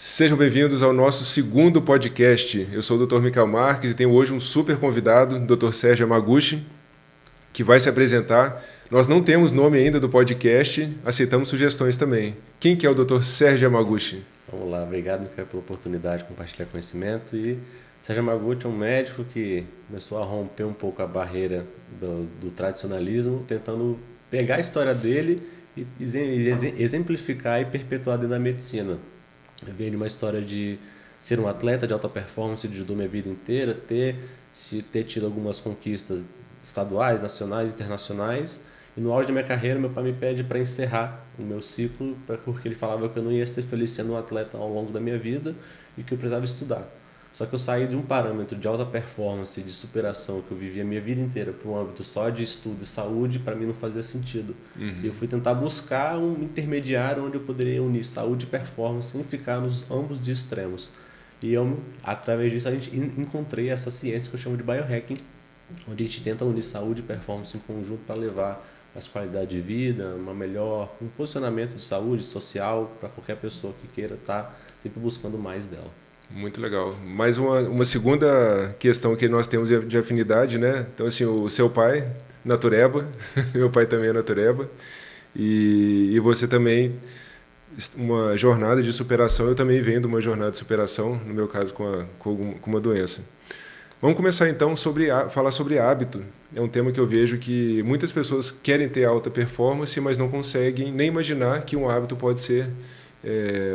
Sejam bem-vindos ao nosso segundo podcast. Eu sou o Dr. Michael Marques e tenho hoje um super convidado, o Dr. Sérgio Yamaguchi, que vai se apresentar. Nós não temos nome ainda do podcast, aceitamos sugestões também. Quem que é o Dr. Sérgio Yamaguchi? Vamos lá, obrigado, Michael, pela oportunidade de compartilhar conhecimento. E Sérgio Yamaguchi é um médico que começou a romper um pouco a barreira do tradicionalismo, tentando pegar a história dele e exemplificar e perpetuar dentro da medicina. Eu venho de uma história de ser um atleta de alta performance de judô minha vida inteira, ter tido algumas conquistas estaduais, nacionais, internacionais. E no auge da minha carreira, meu pai me pede para encerrar o meu ciclo, porque ele falava que eu não ia ser feliz sendo um atleta ao longo da minha vida e que eu precisava estudar. Só que eu saí de um parâmetro de alta performance, de superação, que eu vivia a minha vida inteira, para um âmbito só de estudo e saúde, para mim não fazia sentido. E eu fui tentar buscar um intermediário onde eu poderia unir saúde e performance sem ficar nos ambos de extremos. E eu, através disso, a gente encontrei essa ciência que eu chamo de biohacking, onde a gente tenta unir saúde e performance em conjunto para levar mais qualidade de vida, um posicionamento de saúde social para qualquer pessoa que queira estar sempre buscando mais dela. Muito legal. Mais uma segunda questão que nós temos de afinidade, né? Então, assim, o seu pai, natureba, meu pai também é natureba, e você também, uma jornada de superação, eu também venho de uma jornada de superação, no meu caso com uma doença. Vamos começar então falar sobre hábito. É um tema que eu vejo que muitas pessoas querem ter alta performance, mas não conseguem nem imaginar que um hábito pode ser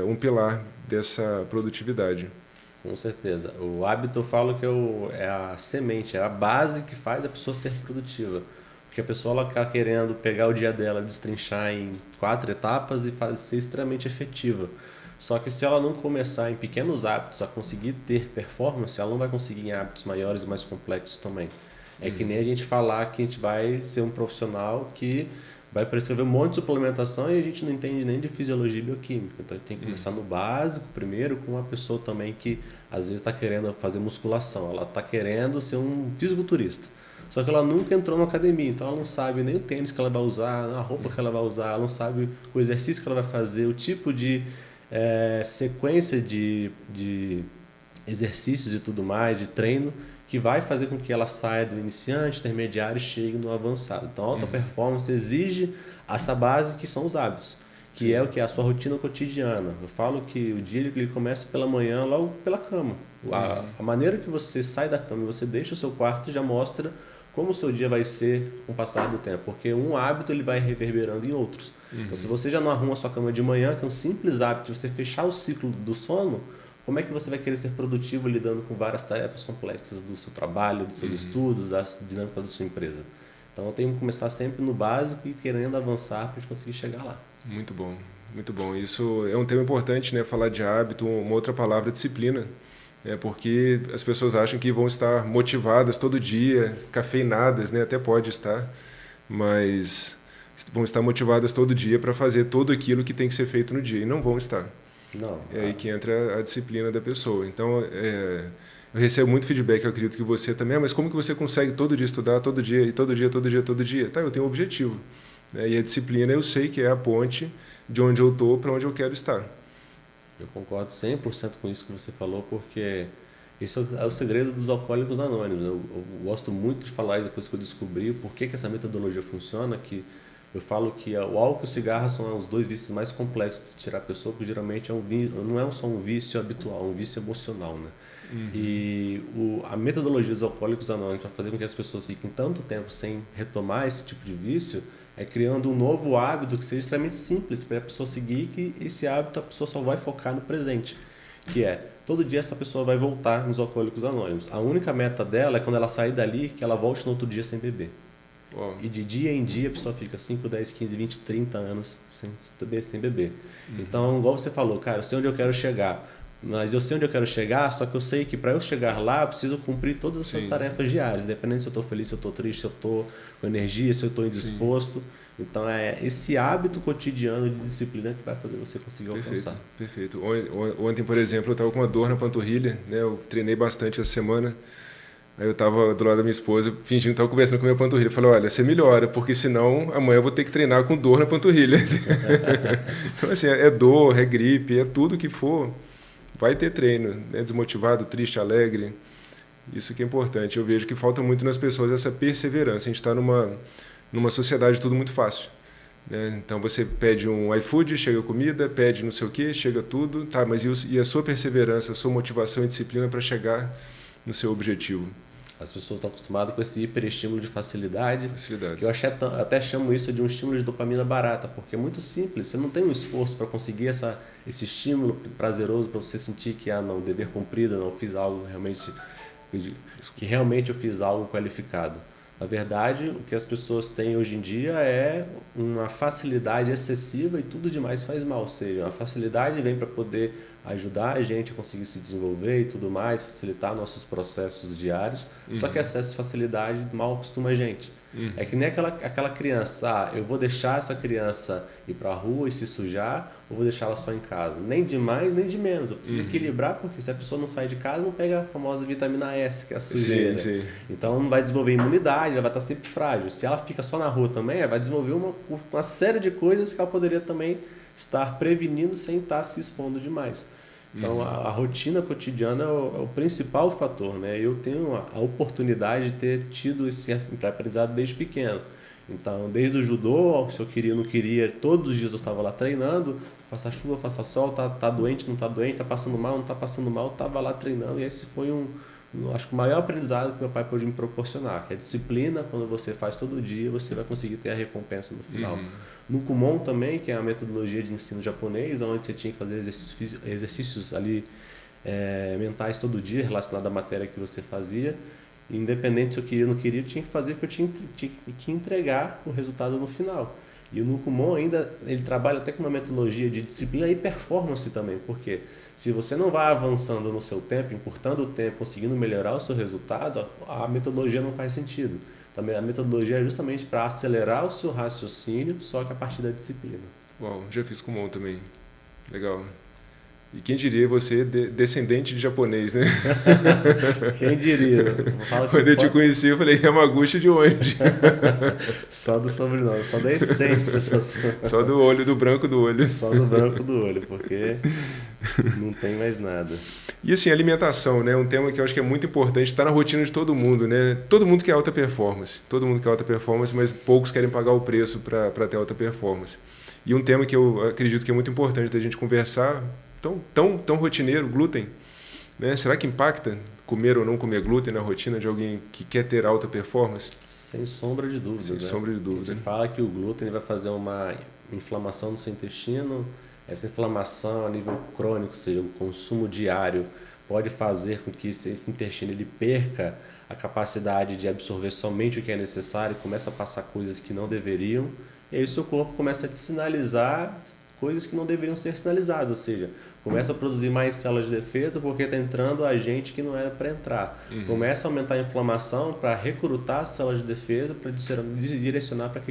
um pilar dessa produtividade. Com certeza. O hábito, eu falo que é a semente, é a base que faz a pessoa ser produtiva. Porque a pessoa está querendo pegar o dia dela, destrinchar em 4 etapas e ser extremamente efetiva. Só que se ela não começar em pequenos hábitos a conseguir ter performance, ela não vai conseguir em hábitos maiores e mais complexos também. É que nem a gente falar que a gente vai ser um profissional que vai prescrever um monte de suplementação e a gente não entende nem de fisiologia e bioquímica. Então a gente tem que começar no básico primeiro, com uma pessoa também que às vezes está querendo fazer musculação, ela está querendo ser um fisiculturista. Só que ela nunca entrou na academia, então ela não sabe nem o tênis que ela vai usar, a roupa que ela vai usar, ela não sabe o exercício que ela vai fazer, o tipo de sequência de exercícios e tudo mais, de treino, que vai fazer com que ela saia do iniciante, intermediário e chegue no avançado. Então, a alta performance exige essa base que são os hábitos, que é o que é a sua rotina cotidiana. Eu falo que o dia ele começa pela manhã, logo pela cama. A maneira que você sai da cama e você deixa o seu quarto já mostra como o seu dia vai ser com o passar do tempo, porque um hábito ele vai reverberando em outros. Então, se você já não arruma a sua cama de manhã, que é um simples hábito de você fechar o ciclo do sono, como é que você vai querer ser produtivo lidando com várias tarefas complexas do seu trabalho, dos seus estudos, da dinâmica da sua empresa? Então, eu tenho que começar sempre no básico e querendo avançar para a gente conseguir chegar lá. Muito bom, muito bom. Isso é um tema importante, né? Falar de hábito, uma outra palavra, disciplina. Porque as pessoas acham que vão estar motivadas todo dia, cafeinadas, né? Até pode estar, mas vão estar motivadas todo dia para fazer tudo aquilo que tem que ser feito no dia, e não vão estar. Não. É aí que entra a disciplina da pessoa. Então, eu recebo muito feedback, eu acredito que você também, mas como que você consegue todo dia estudar, todo dia, e todo dia, todo dia, todo dia? Tá, eu tenho um objetivo. E a disciplina eu sei que é a ponte de onde eu estou para onde eu quero estar. Eu concordo 100% com isso que você falou, porque isso é o segredo dos alcoólicos anônimos. Eu gosto muito de falar depois que eu descobri por que essa metodologia funciona, que eu falo que o álcool e o cigarro são os dois vícios mais complexos de tirar a pessoa, porque geralmente não é só um vício habitual, é um vício emocional, né? E a metodologia dos alcoólicos anônimos para fazer com que as pessoas fiquem tanto tempo sem retomar esse tipo de vício é criando um novo hábito que seja extremamente simples para a pessoa seguir, que esse hábito a pessoa só vai focar no presente, que é todo dia essa pessoa vai voltar nos alcoólicos anônimos. A única meta dela é quando ela sair dali, que ela volte no outro dia sem beber. Uau. E de dia em dia a pessoa fica 5, 10, 15, 20, 30 anos sem beber. Então, igual você falou, cara, eu sei onde eu quero chegar, mas eu sei onde eu quero chegar, só que eu sei que para eu chegar lá eu preciso cumprir todas essas tarefas diárias, independente se eu estou feliz, se eu estou triste, se eu estou com energia, se eu estou indisposto. Então é esse hábito cotidiano de disciplina que vai fazer você conseguir alcançar. Perfeito. Ontem, por exemplo, eu estava com uma dor na panturrilha, né? Eu treinei bastante essa semana. Aí eu estava do lado da minha esposa, fingindo que estava conversando com a minha panturrilha. Eu falei, olha, você melhora, porque senão amanhã eu vou ter que treinar com dor na panturrilha. Então, assim, é dor, é gripe, é tudo que for. vai ter treino, né? Desmotivado, triste, alegre. Isso que é importante. Eu vejo que falta muito nas pessoas essa perseverança. A gente está numa sociedade tudo muito fácil, né? Então você pede um iFood, chega comida, pede não sei o que, chega tudo, tá? Mas e a sua perseverança, a sua motivação e disciplina para chegar no seu objetivo? As pessoas estão acostumadas com esse hiperestímulo de facilidade. Facilidades. Que eu até chamo isso de um estímulo de dopamina barata, porque é muito simples. Você não tem um esforço para conseguir esse estímulo prazeroso para você sentir que, não, dever cumprido, não fiz algo que realmente eu fiz algo qualificado. Na verdade, o que as pessoas têm hoje em dia é uma facilidade excessiva e tudo demais faz mal. Ou seja, a facilidade vem para poder ajudar a gente a conseguir se desenvolver e tudo mais, facilitar nossos processos diários. Só que excesso de facilidade mal acostuma a gente. É que nem aquela criança, eu vou deixar essa criança ir para a rua e se sujar, ou vou deixar ela só em casa. Nem de mais, nem de menos. Eu preciso equilibrar, porque se a pessoa não sai de casa, não pega a famosa vitamina S, que é a sujeira. Sim. Então ela não vai desenvolver imunidade, ela vai estar sempre frágil. Se ela fica só na rua também, ela vai desenvolver uma série de coisas que ela poderia também estar prevenindo sem estar se expondo demais. Então, a rotina cotidiana é o principal fator, né? Eu tenho a oportunidade de ter tido esse aprendizado desde pequeno. Então, desde o judô, se eu queria ou não queria, todos os dias eu estava lá treinando, faça chuva, faça sol, tá doente, não tá doente, tá passando mal, não tá passando mal, estava lá treinando. E esse foi acho que o maior aprendizado que meu pai pôde me proporcionar, que é a disciplina. Quando você faz todo dia, você vai conseguir ter a recompensa no final. No Kumon também, que é a metodologia de ensino japonês, onde você tinha que fazer exercícios ali mentais todo dia, relacionados à matéria que você fazia. Independente se eu queria ou não queria, eu tinha que fazer, porque eu tinha que entregar o resultado no final. E o Nukumon ainda, ele trabalha até com uma metodologia de disciplina e performance também, porque se você não vai avançando no seu tempo, encurtando o tempo, conseguindo melhorar o seu resultado, a metodologia não faz sentido. Também a metodologia é justamente para acelerar o seu raciocínio, só que a partir da disciplina. Uau, já fiz Kumon também. Legal. E quem diria você descendente de japonês, né? Quem diria? Quando eu te conheci, eu falei, Yamaguchi de onde? Só do sobrenome, só da essência. Só do olho, do branco do olho. Só do branco do olho, porque não tem mais nada. E assim, alimentação, né? Um tema que eu acho que é muito importante, está na rotina de todo mundo, né? Todo mundo quer alta performance. Todo mundo quer alta performance, mas poucos querem pagar o preço para ter alta performance. E um tema que eu acredito que é muito importante da gente conversar, tão rotineiro, glúten, né? Será que impacta comer ou não comer glúten na rotina de alguém que quer ter alta performance? Sem sombra de dúvida. Sem sombra de dúvida. A gente fala que o glúten vai fazer uma inflamação no seu intestino. Essa inflamação a nível crônico, ou seja, o consumo diário, pode fazer com que esse intestino ele perca a capacidade de absorver somente o que é necessário e começa a passar coisas que não deveriam. E aí o seu corpo começa a te sinalizar coisas que não deveriam ser sinalizadas, ou seja, começa a produzir mais células de defesa porque está entrando agente que não era para entrar. Começa a aumentar a inflamação para recrutar células de defesa, para direcionar para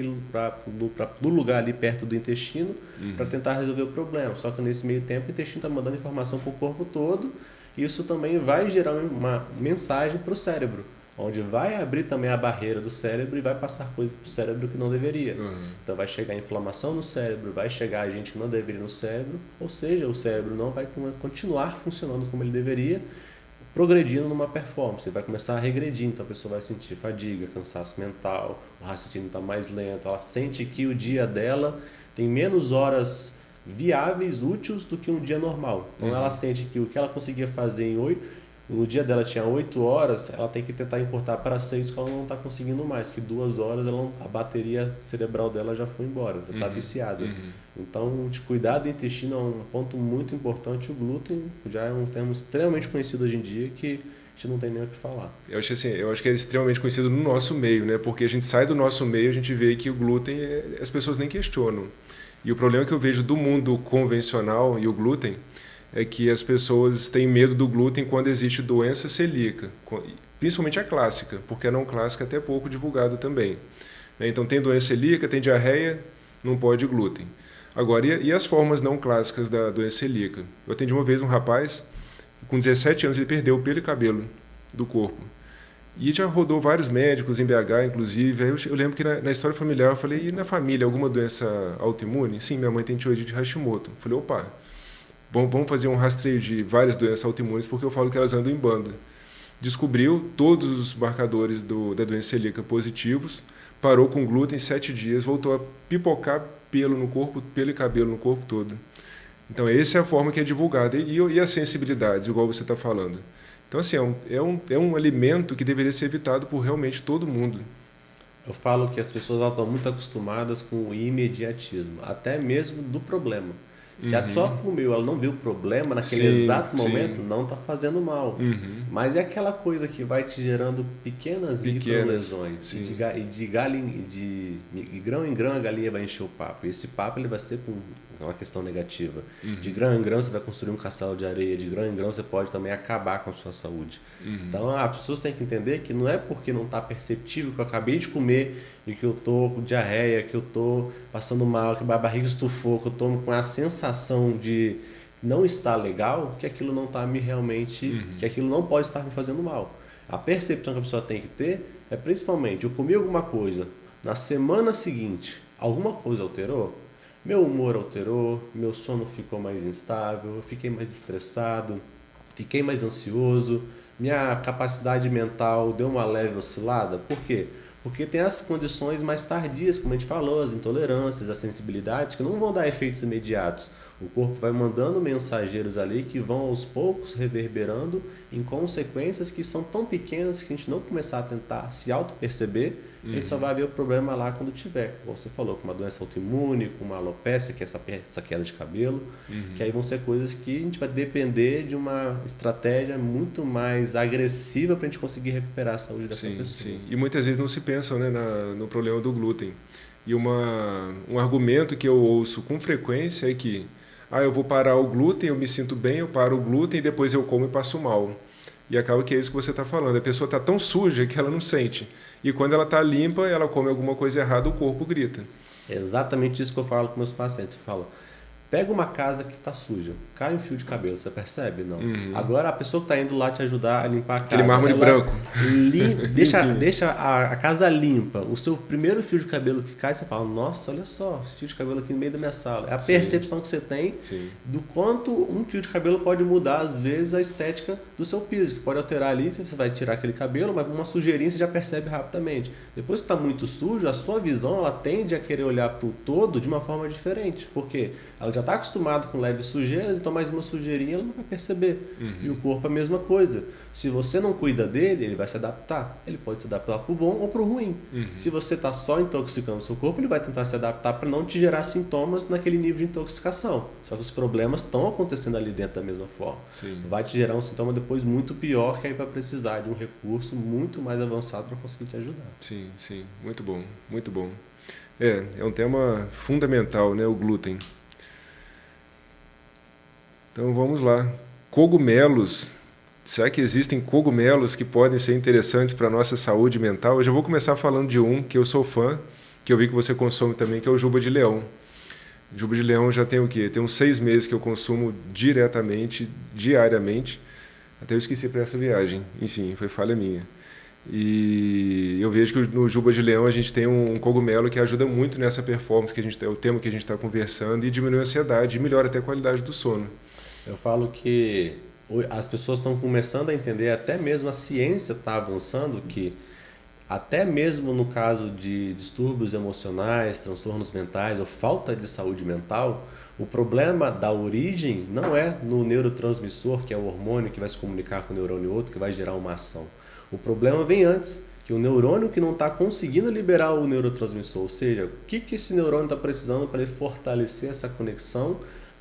o lugar ali perto do intestino, para tentar resolver o problema. Só que nesse meio tempo o intestino está mandando informação para o corpo todo, e isso também vai gerar uma mensagem para o cérebro, onde vai abrir também a barreira do cérebro e vai passar coisas para o cérebro que não deveria. Então vai chegar inflamação no cérebro, vai chegar agente que não deveria no cérebro, ou seja, o cérebro não vai continuar funcionando como ele deveria, progredindo numa performance, vai começar a regredir, então a pessoa vai sentir fadiga, cansaço mental, o raciocínio está mais lento, ela sente que o dia dela tem menos horas viáveis, úteis do que um dia normal. Então ela sente que o que ela conseguia fazer no dia dela tinha 8 horas, ela tem que tentar encurtar para 6, que ela não está conseguindo mais, que 2 horas a bateria cerebral dela já foi embora, já está viciada. Então, de cuidar do intestino é um ponto muito importante. O glúten já é um termo extremamente conhecido hoje em dia que a gente não tem nem o que falar. Eu acho que é extremamente conhecido no nosso meio, né? Porque a gente sai do nosso meio, a gente vê que o glúten as pessoas nem questionam. E o problema que eu vejo do mundo convencional e o glúten é que as pessoas têm medo do glúten quando existe doença celíaca, principalmente a clássica, porque a não clássica é até pouco divulgado também. Então tem doença celíaca, tem diarreia, não pode glúten. Agora, e as formas não clássicas da doença celíaca? Eu atendi uma vez um rapaz, com 17 anos ele perdeu o pelo e cabelo do corpo. E já rodou vários médicos em BH, inclusive. Aí eu lembro que na história familiar eu falei, e na família, alguma doença autoimune? Sim, minha mãe tem tireoide de Hashimoto. Eu falei, opa, vamos fazer um rastreio de várias doenças autoimunes, porque eu falo que elas andam em bando. Descobriu todos os marcadores da doença celíaca positivos, parou com glúten em 7 dias, voltou a pipocar pelo no corpo, pelo e cabelo no corpo todo. Então, essa é a forma que é divulgada. E as sensibilidades, igual você está falando. Então, assim, é um alimento que deveria ser evitado por realmente todo mundo. Eu falo que as pessoas elas estão muito acostumadas com o imediatismo, até mesmo do problema. Se a pessoa comeu, ela não viu o problema naquele exato momento, não está fazendo mal. Mas é aquela coisa que vai te gerando pequenas microlesões. E de grão em grão a galinha vai encher o papo. E esse papo ele vai ser com uma questão negativa. De grão em grão você vai construir um castelo de areia. De grão em grão você pode também acabar com a sua saúde. Então as pessoas têm que entender que não é porque não está perceptível que eu acabei de comer e que eu estou com diarreia, que eu estou passando mal, que a barriga estufou, que eu estou com a sensação de não estar legal, que aquilo não está me realmente, que aquilo não pode estar me fazendo mal. A percepção que a pessoa tem que ter é principalmente, eu comi alguma coisa, na semana seguinte, alguma coisa alterou, meu humor alterou, meu sono ficou mais instável, eu fiquei mais estressado, fiquei mais ansioso, minha capacidade mental deu uma leve oscilada. Por quê? Porque tem as condições mais tardias, como a gente falou, as intolerâncias, as sensibilidades, que não vão dar efeitos imediatos. O corpo vai mandando mensageiros ali que vão aos poucos reverberando em consequências que são tão pequenas que a gente não começar a tentar se auto-perceber, a gente só vai ver o problema lá quando tiver. Como você falou, com uma doença autoimune, com uma alopecia, que é essa queda de cabelo, que aí vão ser coisas que a gente vai depender de uma estratégia muito mais agressiva para a gente conseguir recuperar a saúde dessa pessoa. Sim. E muitas vezes não se pensam, né, no problema do glúten. E um argumento que eu ouço com frequência é que eu vou parar o glúten, eu me sinto bem, eu paro o glúten, depois eu como e passo mal. E acaba que é isso que você está falando. A pessoa está tão suja que ela não sente. E quando ela está limpa, ela come alguma coisa errada, o corpo grita. É exatamente isso que eu falo com meus pacientes. Eu falo, pega uma casa que está suja, cai um fio de cabelo, você percebe? Não. Agora a pessoa que está indo lá te ajudar a limpar a casa. Aquele mármore branco. Deixa a casa limpa. O seu primeiro fio de cabelo que cai, você fala, nossa, olha só, esse fio de cabelo aqui no meio da minha sala. É a percepção que você tem do quanto um fio de cabelo pode mudar, às vezes, a estética do seu piso, que pode alterar ali, você vai tirar aquele cabelo, mas uma sujeirinha você já percebe rapidamente. Depois que está muito sujo, a sua visão ela tende a querer olhar para o todo de uma forma diferente. Por quê? Ela já está acostumado com leves sujeiras, então mais uma sujeirinha ela não vai perceber. E o corpo é a mesma coisa. Se você não cuida dele, ele vai se adaptar. Ele pode se adaptar para o bom ou para o ruim. Se você está só intoxicando o seu corpo, ele vai tentar se adaptar para não te gerar sintomas naquele nível de intoxicação. Só que os problemas estão acontecendo ali dentro da mesma forma. Vai te gerar um sintoma depois muito pior, que aí vai precisar de um recurso muito mais avançado para conseguir te ajudar. Sim. Muito bom, muito bom. É um tema fundamental, né, o glúten. Então vamos lá. Cogumelos. Será que existem cogumelos que podem ser interessantes para a nossa saúde mental? Eu já vou começar falando de um que eu sou fã, que eu vi que você consome também, que é o juba de leão. Juba de leão já tem o quê? Tem uns 6 meses que eu consumo diretamente, diariamente. Até eu esqueci para essa viagem. Enfim, foi falha minha. E eu vejo que no juba de leão a gente tem um cogumelo que ajuda muito nessa performance, que é o tema que a gente está conversando, e diminui a ansiedade, e melhora até a qualidade do sono. Eu falo que as pessoas estão começando a entender, até mesmo a ciência está avançando, que até mesmo no caso de distúrbios emocionais, transtornos mentais ou falta de saúde mental, o problema da origem não é no neurotransmissor, que é o hormônio que vai se comunicar com o neurônio outro, que vai gerar uma ação. O problema vem antes, que o neurônio que não está conseguindo liberar o neurotransmissor, ou seja, o que esse neurônio está precisando para ele fortalecer essa conexão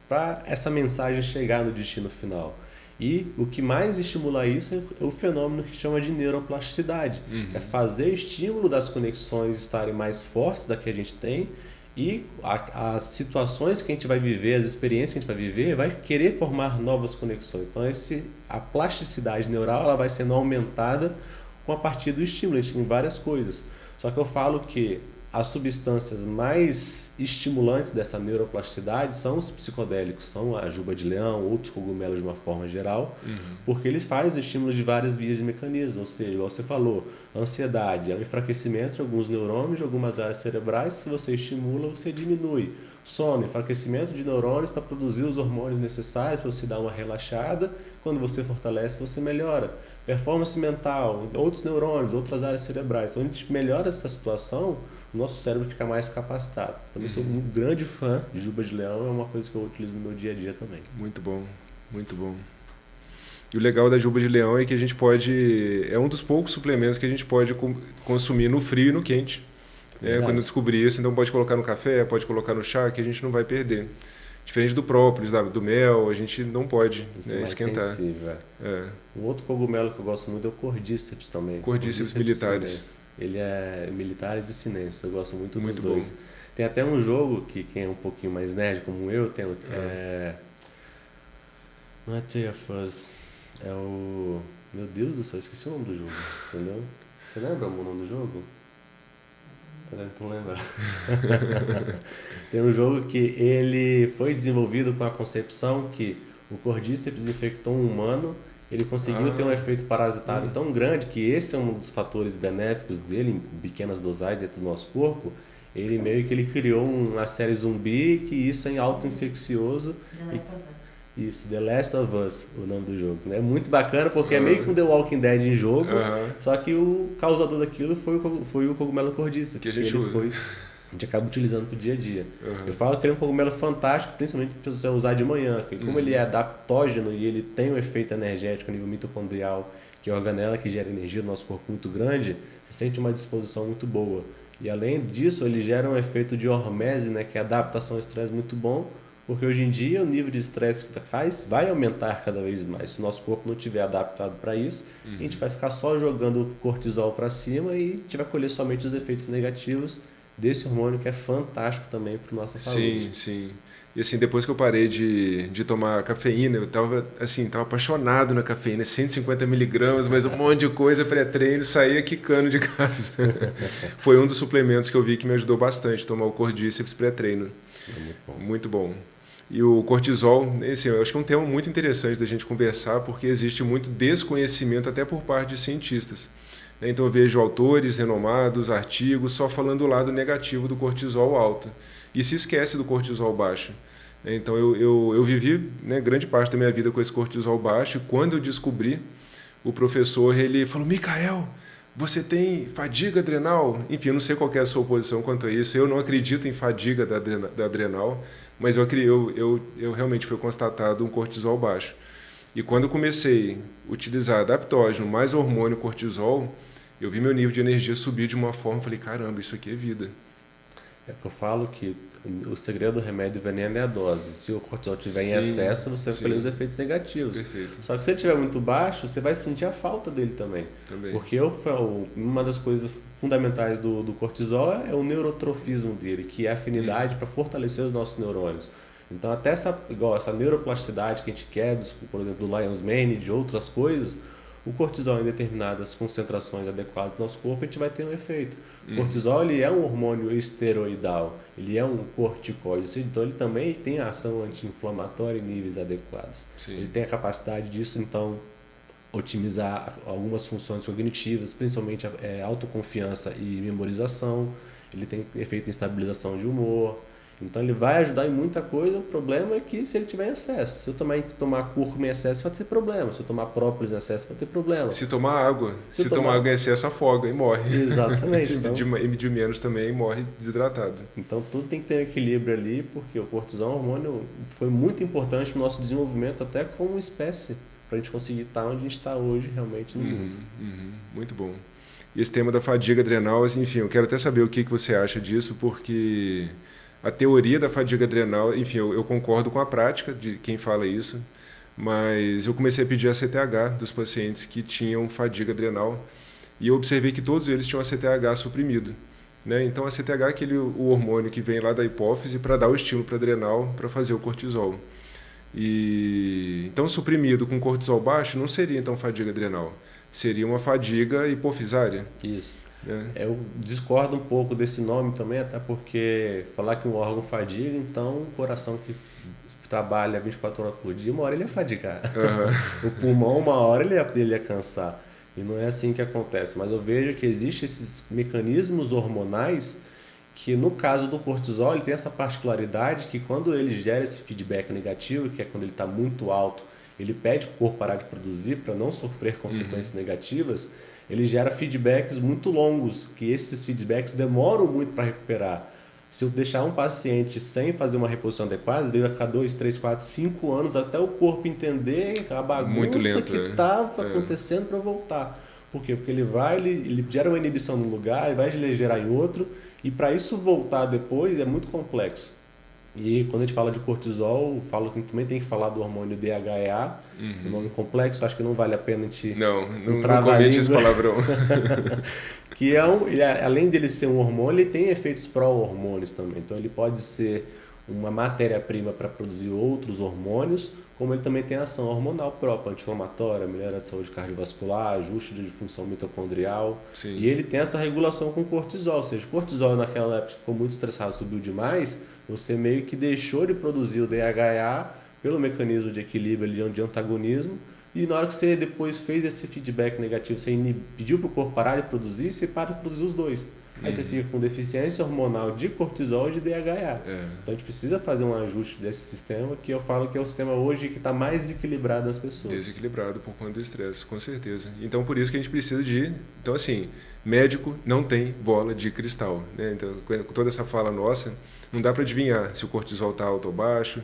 para essa mensagem chegar no destino final. E o que mais estimula isso é o fenômeno que chama de neuroplasticidade. É fazer o estímulo das conexões estarem mais fortes da que a gente tem e as situações que a gente vai viver, as experiências que a gente vai viver, vai querer formar novas conexões. Então a plasticidade neural ela vai sendo aumentada com a partir do estímulo. A gente tem várias coisas. Só que eu falo que as substâncias mais estimulantes dessa neuroplasticidade são os psicodélicos, são a juba de leão, outros cogumelos de uma forma geral, porque eles fazem estímulos de várias vias e mecanismos, ou seja, igual você falou, a ansiedade é o enfraquecimento de alguns neurônios, de algumas áreas cerebrais, se você estimula, você diminui. Sono, enfraquecimento de neurônios para produzir os hormônios necessários para você dar uma relaxada. Quando você fortalece, você melhora. Performance mental, outros neurônios, outras áreas cerebrais. Então a gente melhora essa situação, o nosso cérebro fica mais capacitado. Também sou um grande fã de juba de leão, é uma coisa que eu utilizo no meu dia a dia também. Muito bom, muito bom. E o legal da juba de leão é que a gente pode... É um dos poucos suplementos que a gente pode consumir no frio e no quente. Quando eu descobri isso, então pode colocar no café, pode colocar no chá, que a gente não vai perder. Diferente do própolis, do mel, a gente não pode esquentar. Sensível, Um outro cogumelo que eu gosto muito é o Cordíceps também. Cordíceps militares. Ele é militares e sinensis, eu gosto muito dos bom. dois. Tem até um jogo que quem é um pouquinho mais nerd como eu, tem não é Tale of Us, é o... Meu Deus do céu, esqueci o nome do jogo, entendeu? Você lembra o nome do jogo? Não lembro. Tem um jogo que ele foi desenvolvido com a concepção que o Cordíceps infectou um humano, ele conseguiu ter um efeito parasitário tão grande que esse é um dos fatores benéficos dele, em pequenas dosagens dentro do nosso corpo. Ele meio que ele criou uma série zumbi que isso é auto-infeccioso. Isso, The Last of Us, o nome do jogo. É muito bacana porque é meio que um The Walking Dead em jogo, só que o causador daquilo foi o cogumelo Cordíceps. Que a gente usa. A gente acaba utilizando pro dia a dia. Eu falo que ele é um cogumelo fantástico, principalmente para você usar de manhã, porque como ele é adaptógeno e ele tem um efeito energético a nível mitocondrial, que é a organela que gera energia no nosso corpo muito grande, você sente uma disposição muito boa. E além disso, ele gera um efeito de hormese, né, que é adaptação ao estresse muito bom, porque hoje em dia o nível de estresse que faz vai aumentar cada vez mais. Se o nosso corpo não estiver adaptado para isso, a gente vai ficar só jogando cortisol para cima e a gente vai colher somente os efeitos negativos desse hormônio que é fantástico também para nossa saúde. Sim. E assim, depois que eu parei de tomar cafeína, eu tava apaixonado na cafeína, 150 miligramas, mas um monte de coisa, pré-treino, saía quicando de casa. Foi um dos suplementos que eu vi que me ajudou bastante, tomar o Cordíceps pré-treino. Muito bom. Muito bom. E o cortisol, assim, eu acho que é um tema muito interessante da gente conversar, porque existe muito desconhecimento até por parte de cientistas. Então eu vejo autores renomados, artigos, só falando do lado negativo do cortisol alto. E se esquece do cortisol baixo. Então eu vivi, né, grande parte da minha vida com esse cortisol baixo, e quando eu descobri, o professor ele falou: Micael, você tem fadiga adrenal? Enfim, eu não sei qual é a sua posição quanto a isso. Eu não acredito em fadiga da adrenal, mas eu realmente foi constatado um cortisol baixo. E quando eu comecei a utilizar adaptógeno mais hormônio cortisol, eu vi meu nível de energia subir de uma forma, falei, caramba, isso aqui é vida. É que eu falo que o segredo do remédio veneno é a dose. Se o cortisol estiver em excesso, você vai colher os efeitos negativos. Perfeito. Só que se ele estiver muito baixo, você vai sentir a falta dele também. Porque uma das coisas fundamentais do cortisol é o neurotrofismo dele, que é a afinidade para fortalecer os nossos neurônios. Então até essa neuroplasticidade que a gente quer, por exemplo, do Lion's Mane e de outras coisas, o cortisol em determinadas concentrações adequadas do nosso corpo, a gente vai ter um efeito. O cortisol ele é um hormônio esteroidal, ele é um corticoide, então ele também tem a ação anti-inflamatória em níveis adequados. Sim. Ele tem a capacidade disso, então, otimizar algumas funções cognitivas, principalmente autoconfiança e memorização. Ele tem efeito em estabilização de humor. Então ele vai ajudar em muita coisa. O problema é que se ele tiver em excesso, se eu tomar cúrcuma em excesso vai ter problema, se eu tomar própolis em excesso vai ter problema. Se tomar água, se tomar água em excesso afoga e morre. Exatamente. Então, de menos também morre desidratado. Então tudo tem que ter um equilíbrio ali, porque o cortisol é um hormônio foi muito importante para o nosso desenvolvimento até como espécie, para a gente conseguir estar onde a gente está hoje realmente no mundo. Muito bom. E esse tema da fadiga adrenal, enfim, eu quero até saber o que você acha disso, porque a teoria da fadiga adrenal, enfim, eu concordo com a prática de quem fala isso, mas eu comecei a pedir a CTH dos pacientes que tinham fadiga adrenal e eu observei que todos eles tinham a CTH suprimido. Né? Então a CTH é o hormônio que vem lá da hipófise para dar o estímulo para adrenal para fazer o cortisol. Então suprimido com cortisol baixo não seria então fadiga adrenal, seria uma fadiga hipofisária. Isso. Eu discordo um pouco desse nome também, até porque falar que um órgão fadiga, então o coração que trabalha 24 horas por dia, uma hora ele ia fadigar. O pulmão, uma hora ele ia cansar. E não é assim que acontece. Mas eu vejo que existem esses mecanismos hormonais que no caso do cortisol ele tem essa particularidade que quando ele gera esse feedback negativo, que é quando ele está muito alto, ele pede para o corpo parar de produzir para não sofrer consequências negativas, ele gera feedbacks muito longos, que esses feedbacks demoram muito para recuperar. Se eu deixar um paciente sem fazer uma reposição adequada, ele vai ficar 2, 3, 4, 5 anos até o corpo entender a bagunça que estava acontecendo para voltar. Por quê? Porque ele gera uma inibição num lugar, ele vai gerar em outro, e para isso voltar depois é muito complexo. E quando a gente fala de cortisol, eu falo que também tem que falar do hormônio DHEA, um nome complexo, acho que não vale a pena a gente não comente esse palavrão. Que além dele ser um hormônio, ele tem efeitos pró-hormônios também. Então ele pode ser uma matéria-prima para produzir outros hormônios, como ele também tem ação hormonal própria, anti-inflamatória, melhora de saúde cardiovascular, ajuste de função mitocondrial. Sim. E ele tem essa regulação com cortisol, ou seja, o cortisol naquela época ficou muito estressado, subiu demais, você meio que deixou de produzir o DHA pelo mecanismo de equilíbrio, de antagonismo, e na hora que você depois fez esse feedback negativo, você pediu para o corpo parar de produzir, você para de produzir os dois. Aí você fica com deficiência hormonal de cortisol e de DHA. Então a gente precisa fazer um ajuste desse sistema, que eu falo que é o sistema hoje que está mais desequilibrado nas pessoas. Desequilibrado por conta do estresse, com certeza. Então por isso que a gente precisa de... Então assim, médico não tem bola de cristal, né? Então com toda essa fala nossa, não dá para adivinhar se o cortisol está alto ou baixo.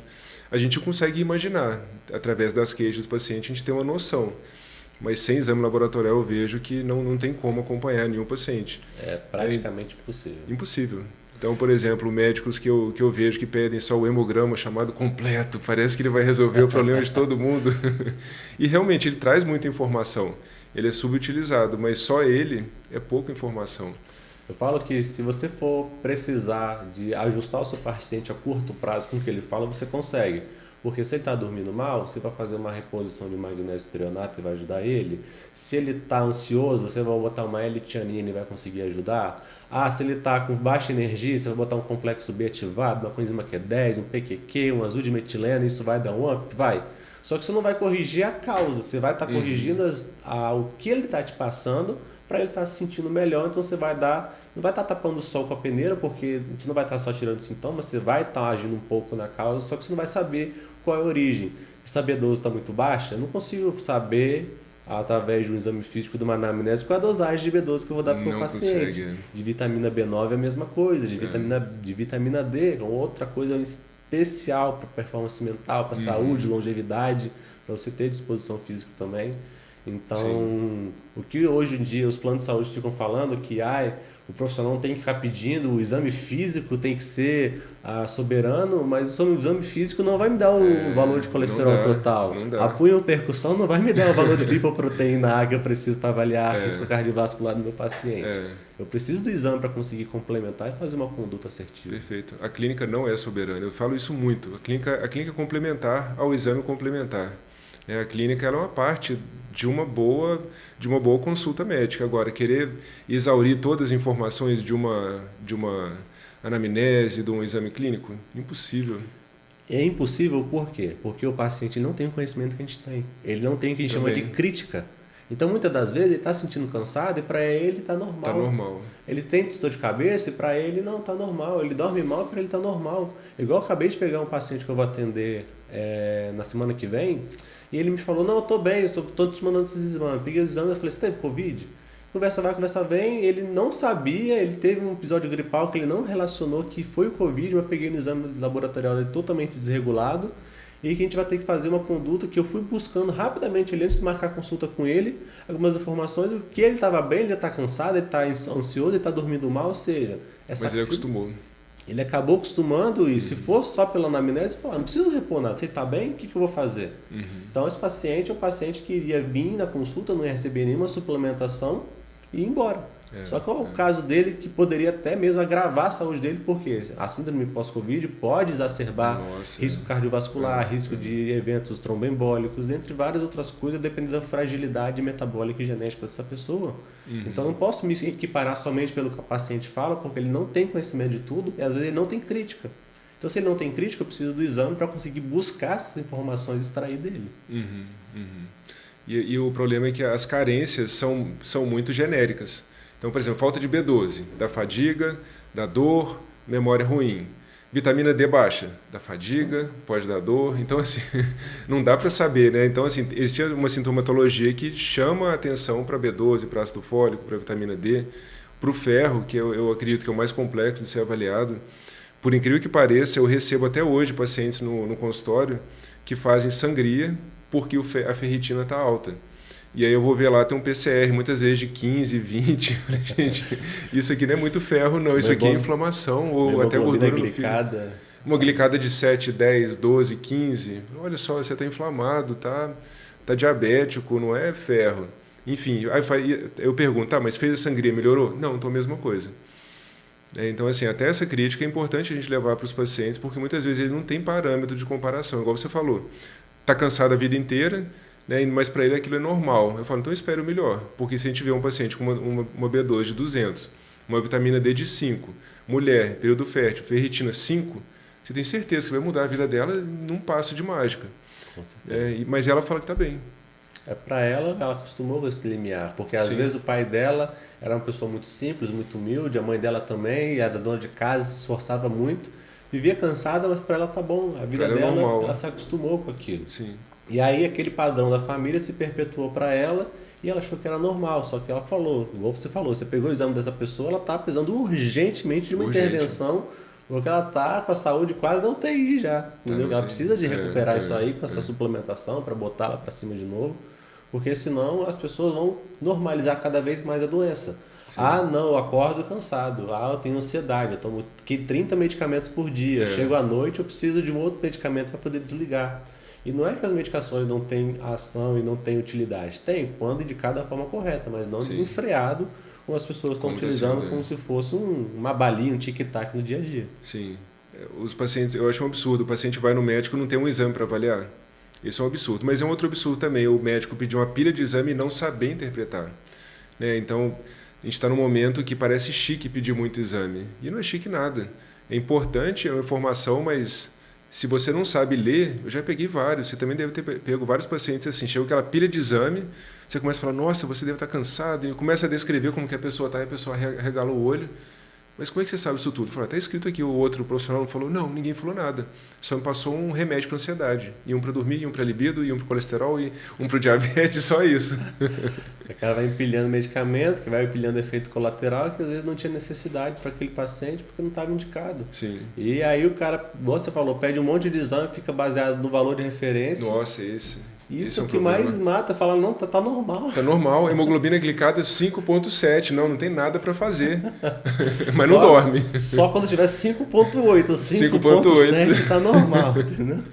A gente consegue imaginar, através das queixas do paciente, a gente tem uma noção. Mas sem exame laboratorial eu vejo que não tem como acompanhar nenhum paciente. É praticamente impossível. Impossível. Então, por exemplo, médicos que eu vejo que pedem só o hemograma chamado completo, parece que ele vai resolver o problema de todo mundo. E realmente ele traz muita informação. Ele é subutilizado, mas só ele é pouca informação. Eu falo que se você for precisar de ajustar o seu paciente a curto prazo com o que ele fala, você consegue. Porque se ele está dormindo mal, você vai fazer uma reposição de magnésio trionato e vai ajudar ele. Se ele está ansioso, você vai botar uma L-tianina e vai conseguir ajudar. Se ele está com baixa energia, você vai botar um complexo B ativado, uma coenzima Q10, um PQQ, um azul de metilena, isso vai dar um up? Vai. Só que você não vai corrigir a causa, você vai estar corrigindo o que ele está te passando para ele estar se sentindo melhor. Então você vai não vai estar tapando o sol com a peneira, porque a gente não vai estar só tirando sintomas, você vai estar agindo um pouco na causa, só que você não vai saber qual é a origem. Se a B12 está muito baixa, eu não consigo saber, através de um exame físico de uma anamnese, qual é a dosagem de B12 que eu vou dar para o paciente. Consegue. De vitamina B9 é a mesma coisa, de vitamina D, outra coisa especial para performance mental, para saúde, longevidade, para você ter disposição física também. Então, o que hoje em dia os planos de saúde ficam falando que o profissional não tem que ficar pedindo, o exame físico tem que ser soberano, mas o exame físico não vai me dar o valor de colesterol total. A punho-percussão não vai me dar o valor de lipoproteína A que eu preciso para avaliar risco cardiovascular do meu paciente. Eu preciso do exame para conseguir complementar e fazer uma conduta assertiva. Perfeito. A clínica não é soberana, eu falo isso muito. A clínica é complementar ao exame complementar. A clínica ela é uma parte de uma boa consulta médica. Agora, querer exaurir todas as informações de uma anamnese, de um exame clínico, impossível. É impossível por quê? Porque o paciente não tem o conhecimento que a gente tem. Ele não tem o que a gente chama de crítica. Então, muitas das vezes, ele está se sentindo cansado e para ele está normal. Está normal. Ele tem dor de cabeça e para ele não está normal. Ele dorme mal e para ele está normal. Igual eu acabei de pegar um paciente que eu vou atender na semana que vem, e ele me falou, não, eu estou bem, estou te mandando esses exames. Eu peguei os exames e falei, você teve Covid? Conversa vai, conversa vem. Ele não sabia, ele teve um episódio gripal que ele não relacionou que foi o Covid, mas peguei no exame laboratorial dele totalmente desregulado, e que a gente vai ter que fazer uma conduta que eu fui buscando rapidamente ali antes de marcar a consulta com ele, algumas informações do que ele estava bem, ele já está cansado, ele está ansioso, ele está dormindo mal, ou seja... Mas ele acostumou. Ele acabou acostumando e se fosse só pela anamnese, falar, não preciso repor nada, você está bem? O que eu vou fazer? Então esse paciente é um paciente que iria vir na consulta, não ia receber nenhuma suplementação e ir embora. Só que é o caso dele que poderia até mesmo agravar a saúde dele, porque a síndrome pós-Covid pode exacerbar risco cardiovascular, risco de eventos tromboembólicos, entre várias outras coisas, dependendo da fragilidade metabólica e genética dessa pessoa. Então não posso me equiparar somente pelo que o paciente fala, porque ele não tem conhecimento de tudo e às vezes ele não tem crítica. Então se ele não tem crítica, eu preciso do exame para conseguir buscar essas informações e extrair dele. E o problema é que as carências são muito genéricas. Então, por exemplo, falta de B12, da fadiga, dá dor, memória ruim. Vitamina D baixa, dá fadiga, pode dar dor. Então, assim, não dá para saber, né? Então, assim, existe uma sintomatologia que chama a atenção para B12, para ácido fólico, para vitamina D, para o ferro, que eu acredito que é o mais complexo de ser avaliado. Por incrível que pareça, eu recebo até hoje pacientes no consultório que fazem sangria porque a ferritina está alta. E aí eu vou ver lá, tem um PCR, muitas vezes de 15, 20. Gente, isso aqui não é muito ferro, não. Isso aqui é inflamação ou até gordura no fígado. Uma glicada de 7, 10, 12, 15. Olha só, você está inflamado, tá diabético, não é ferro. Enfim, aí eu pergunto, tá, mas fez a sangria, melhorou? Não, então a mesma coisa. Então, assim, até essa crítica é importante a gente levar para os pacientes, porque muitas vezes ele não tem parâmetro de comparação, igual você falou. Está cansado a vida inteira, né, mas para ele aquilo é normal. Eu falo, então espere o melhor, porque se a gente vê um paciente com uma B12 de 200, uma vitamina D de 5, mulher, período fértil, ferritina 5, você tem certeza que vai mudar a vida dela num passo de mágica. Com certeza. Mas ela fala que está bem. Para ela acostumou com esse limiar, porque às vezes o pai dela era uma pessoa muito simples, muito humilde, a mãe dela também, era dona de casa, se esforçava muito, vivia cansada, mas para ela tá bom, a vida dela, ela se acostumou com aquilo. Sim. E aí aquele padrão da família se perpetuou para ela e ela achou que era normal, só que ela falou, igual você falou, você pegou o exame dessa pessoa, ela está precisando urgentemente de uma intervenção, porque ela está com a saúde quase na UTI já, entendeu? Ela precisa de recuperar isso aí com essa suplementação para botar ela para cima de novo, porque senão as pessoas vão normalizar cada vez mais a doença. Sim. Ah, não, eu acordo cansado. Ah, eu tenho ansiedade, eu tomo 30 medicamentos por dia. Chego à noite, eu preciso de um outro medicamento para poder desligar. E não é que as medicações não têm ação e não têm utilidade. Tem, quando indicado da forma correta, mas não desenfreado, como as pessoas estão utilizando como se fosse uma balinha, um tic-tac no dia a dia. Sim. Os pacientes, eu acho um absurdo. O paciente vai no médico e não tem um exame para avaliar. Isso é um absurdo. Mas é um outro absurdo também, o médico pedir uma pilha de exame e não saber interpretar. Então, a gente está num momento que parece chique pedir muito exame. E não é chique nada. É importante, é uma informação, mas se você não sabe ler, eu já peguei vários, você também deve ter pego vários pacientes assim, chega aquela pilha de exame, você começa a falar, nossa, você deve estar cansado, e começa a descrever como que a pessoa está, e a pessoa regala o olho. Mas como é que você sabe isso tudo? Eu falei, está escrito aqui, o outro profissional falou, não, ninguém falou nada. Só me passou um remédio para ansiedade. E um para dormir, e um para libido, e um para colesterol, e um para diabetes, só isso. O cara vai empilhando medicamento, que vai empilhando efeito colateral, que às vezes não tinha necessidade para aquele paciente, porque não estava indicado. Sim. E aí o cara, como você falou, pede um monte de exame, fica baseado no valor de referência. Nossa, esse é o que mais mata, fala, não, tá normal. Tá normal, hemoglobina glicada 5,7, não tem nada para fazer. Mas não dorme. Só quando tiver 5,8, 5,7 tá normal, entendeu?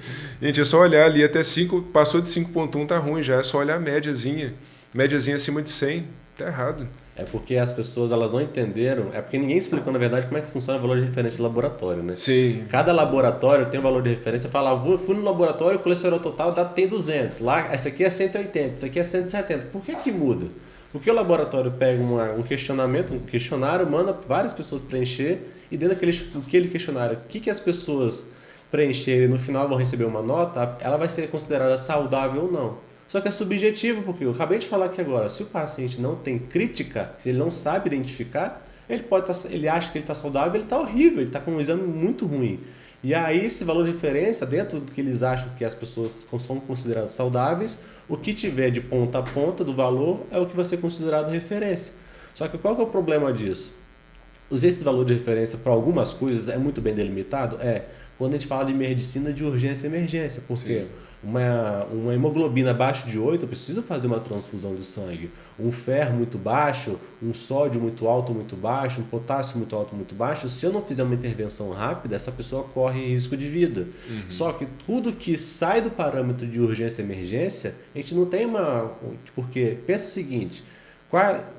Gente, é só olhar ali, até 5, passou de 5,1 tá ruim já, é só olhar a médiazinha. Médiazinha acima de 100, tá errado. É porque as pessoas elas não entenderam, é porque ninguém explicou na verdade como é que funciona o valor de referência de laboratório, né? Sim. Cada laboratório tem um valor de referência, fala, fui no laboratório, o colesterol total tem 200, lá esse aqui é 180, esse aqui é 170. Por que muda? Porque o laboratório pega um questionário, manda várias pessoas preencher e dentro daquele questionário, o que as pessoas preencherem no final vão receber uma nota, ela vai ser considerada saudável ou não. Só que é subjetivo, porque eu acabei de falar aqui agora, se o paciente não tem crítica, se ele não sabe identificar, ele acha que ele está saudável, ele está horrível, ele está com um exame muito ruim. E aí esse valor de referência, dentro do que eles acham que as pessoas são consideradas saudáveis, o que tiver de ponta a ponta do valor é o que vai ser considerado referência. Só que qual que é o problema disso? Esse valor de referência para algumas coisas é muito bem delimitado? Quando a gente fala de medicina de urgência e emergência, porque uma hemoglobina abaixo de 8, eu preciso fazer uma transfusão de sangue. Um ferro muito baixo, um sódio muito alto, muito baixo, um potássio muito alto, muito baixo. Se eu não fizer uma intervenção rápida, essa pessoa corre risco de vida. Uhum. Só que tudo que sai do parâmetro de urgência e emergência, a gente não tem porque pensa o seguinte,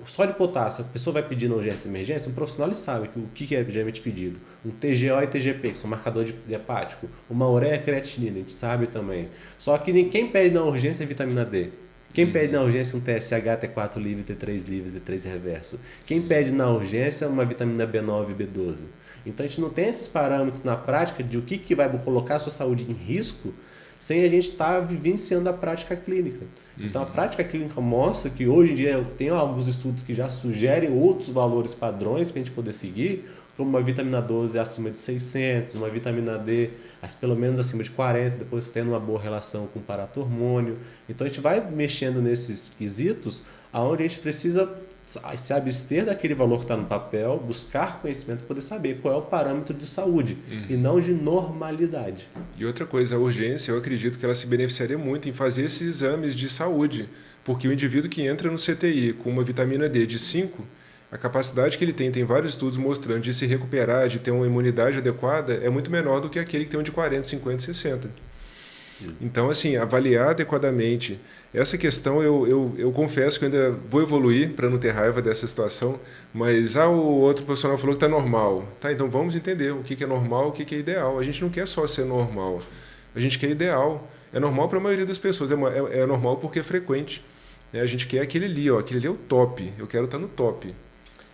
só de potássio, a pessoa vai pedir na urgência e emergência, um profissional ele sabe o que é geralmente pedido. Um TGO e TGP, que são marcadores de hepático. Uma ureia creatinina, a gente sabe também. Só que quem pede na urgência é vitamina D. Quem pede na urgência um TSH, T4 livre, T3 livre, T3 reverso. Quem pede na urgência uma vitamina B9 e B12. Então a gente não tem esses parâmetros na prática de o que vai colocar a sua saúde em risco sem a gente estar vivenciando a prática clínica. Então, a prática clínica mostra que hoje em dia tem alguns estudos que já sugerem outros valores padrões para a gente poder seguir, como uma vitamina 12 acima de 600, uma vitamina D pelo menos acima de 40, depois tendo uma boa relação com o paratormônio. Então a gente vai mexendo nesses quesitos aonde a gente precisa se abster daquele valor que está no papel, buscar conhecimento para poder saber qual é o parâmetro de saúde e não de normalidade. E outra coisa, a urgência, eu acredito que ela se beneficiaria muito em fazer esses exames de saúde, porque o indivíduo que entra no CTI com uma vitamina D de 5, a capacidade que ele tem vários estudos mostrando de se recuperar, de ter uma imunidade adequada, é muito menor do que aquele que tem um de 40, 50, 60. Então, assim, avaliar adequadamente. Essa questão, eu confesso que eu ainda vou evoluir para não ter raiva dessa situação, mas o outro profissional falou que está normal. Tá, então vamos entender o que é normal, o que é ideal. A gente não quer só ser normal, a gente quer ideal. É normal para a maioria das pessoas, é normal porque é frequente. A gente quer aquele ali é o top, eu quero estar no top.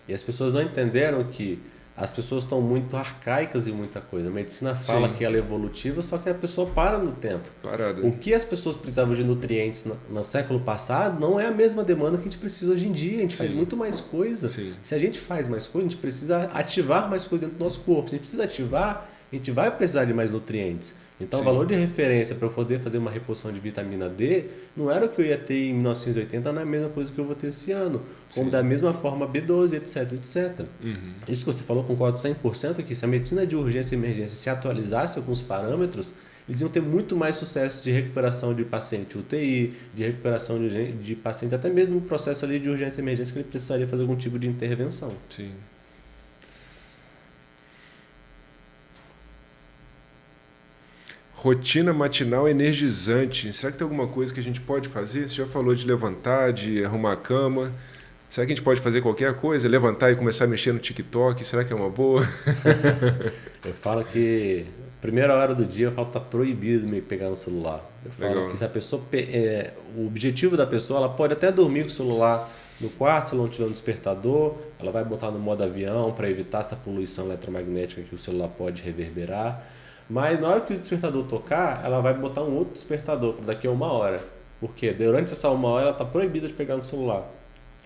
E as pessoas não entenderam que as pessoas estão muito arcaicas em muita coisa. A medicina fala que ela é evolutiva, só que a pessoa para no tempo. Parada. O que as pessoas precisavam de nutrientes no século passado não é a mesma demanda que a gente precisa hoje em dia. A gente faz muito mais coisa. Sim. Se a gente faz mais coisa, a gente precisa ativar mais coisa dentro do nosso corpo. Se a gente precisa ativar, a gente vai precisar de mais nutrientes. Então, o valor de referência para eu poder fazer uma reposição de vitamina D não era o que eu ia ter em 1980, não é a mesma coisa que eu vou ter esse ano. Como da mesma forma B12, etc, etc. Isso que você falou, concordo 100%, que se a medicina de urgência e emergência se atualizasse alguns parâmetros, eles iam ter muito mais sucesso de recuperação de paciente UTI, de recuperação de pacientes, até mesmo no processo ali de urgência e emergência que ele precisaria fazer algum tipo de intervenção. Sim. Rotina matinal energizante. Será que tem alguma coisa que a gente pode fazer? Você já falou de levantar, de arrumar a cama. Será que a gente pode fazer qualquer coisa? Levantar e começar a mexer no TikTok? Será que é uma boa? Eu falo que primeira hora do dia eu falo que está proibido me pegar no celular. Eu falo que se a pessoa o objetivo da pessoa, ela pode até dormir com o celular no quarto, se ela não tiver um despertador, ela vai botar no modo avião para evitar essa poluição eletromagnética que o celular pode reverberar. Mas na hora que o despertador tocar, ela vai botar um outro despertador para daqui a 1 hora. Porque durante essa 1 hora ela está proibida de pegar no celular.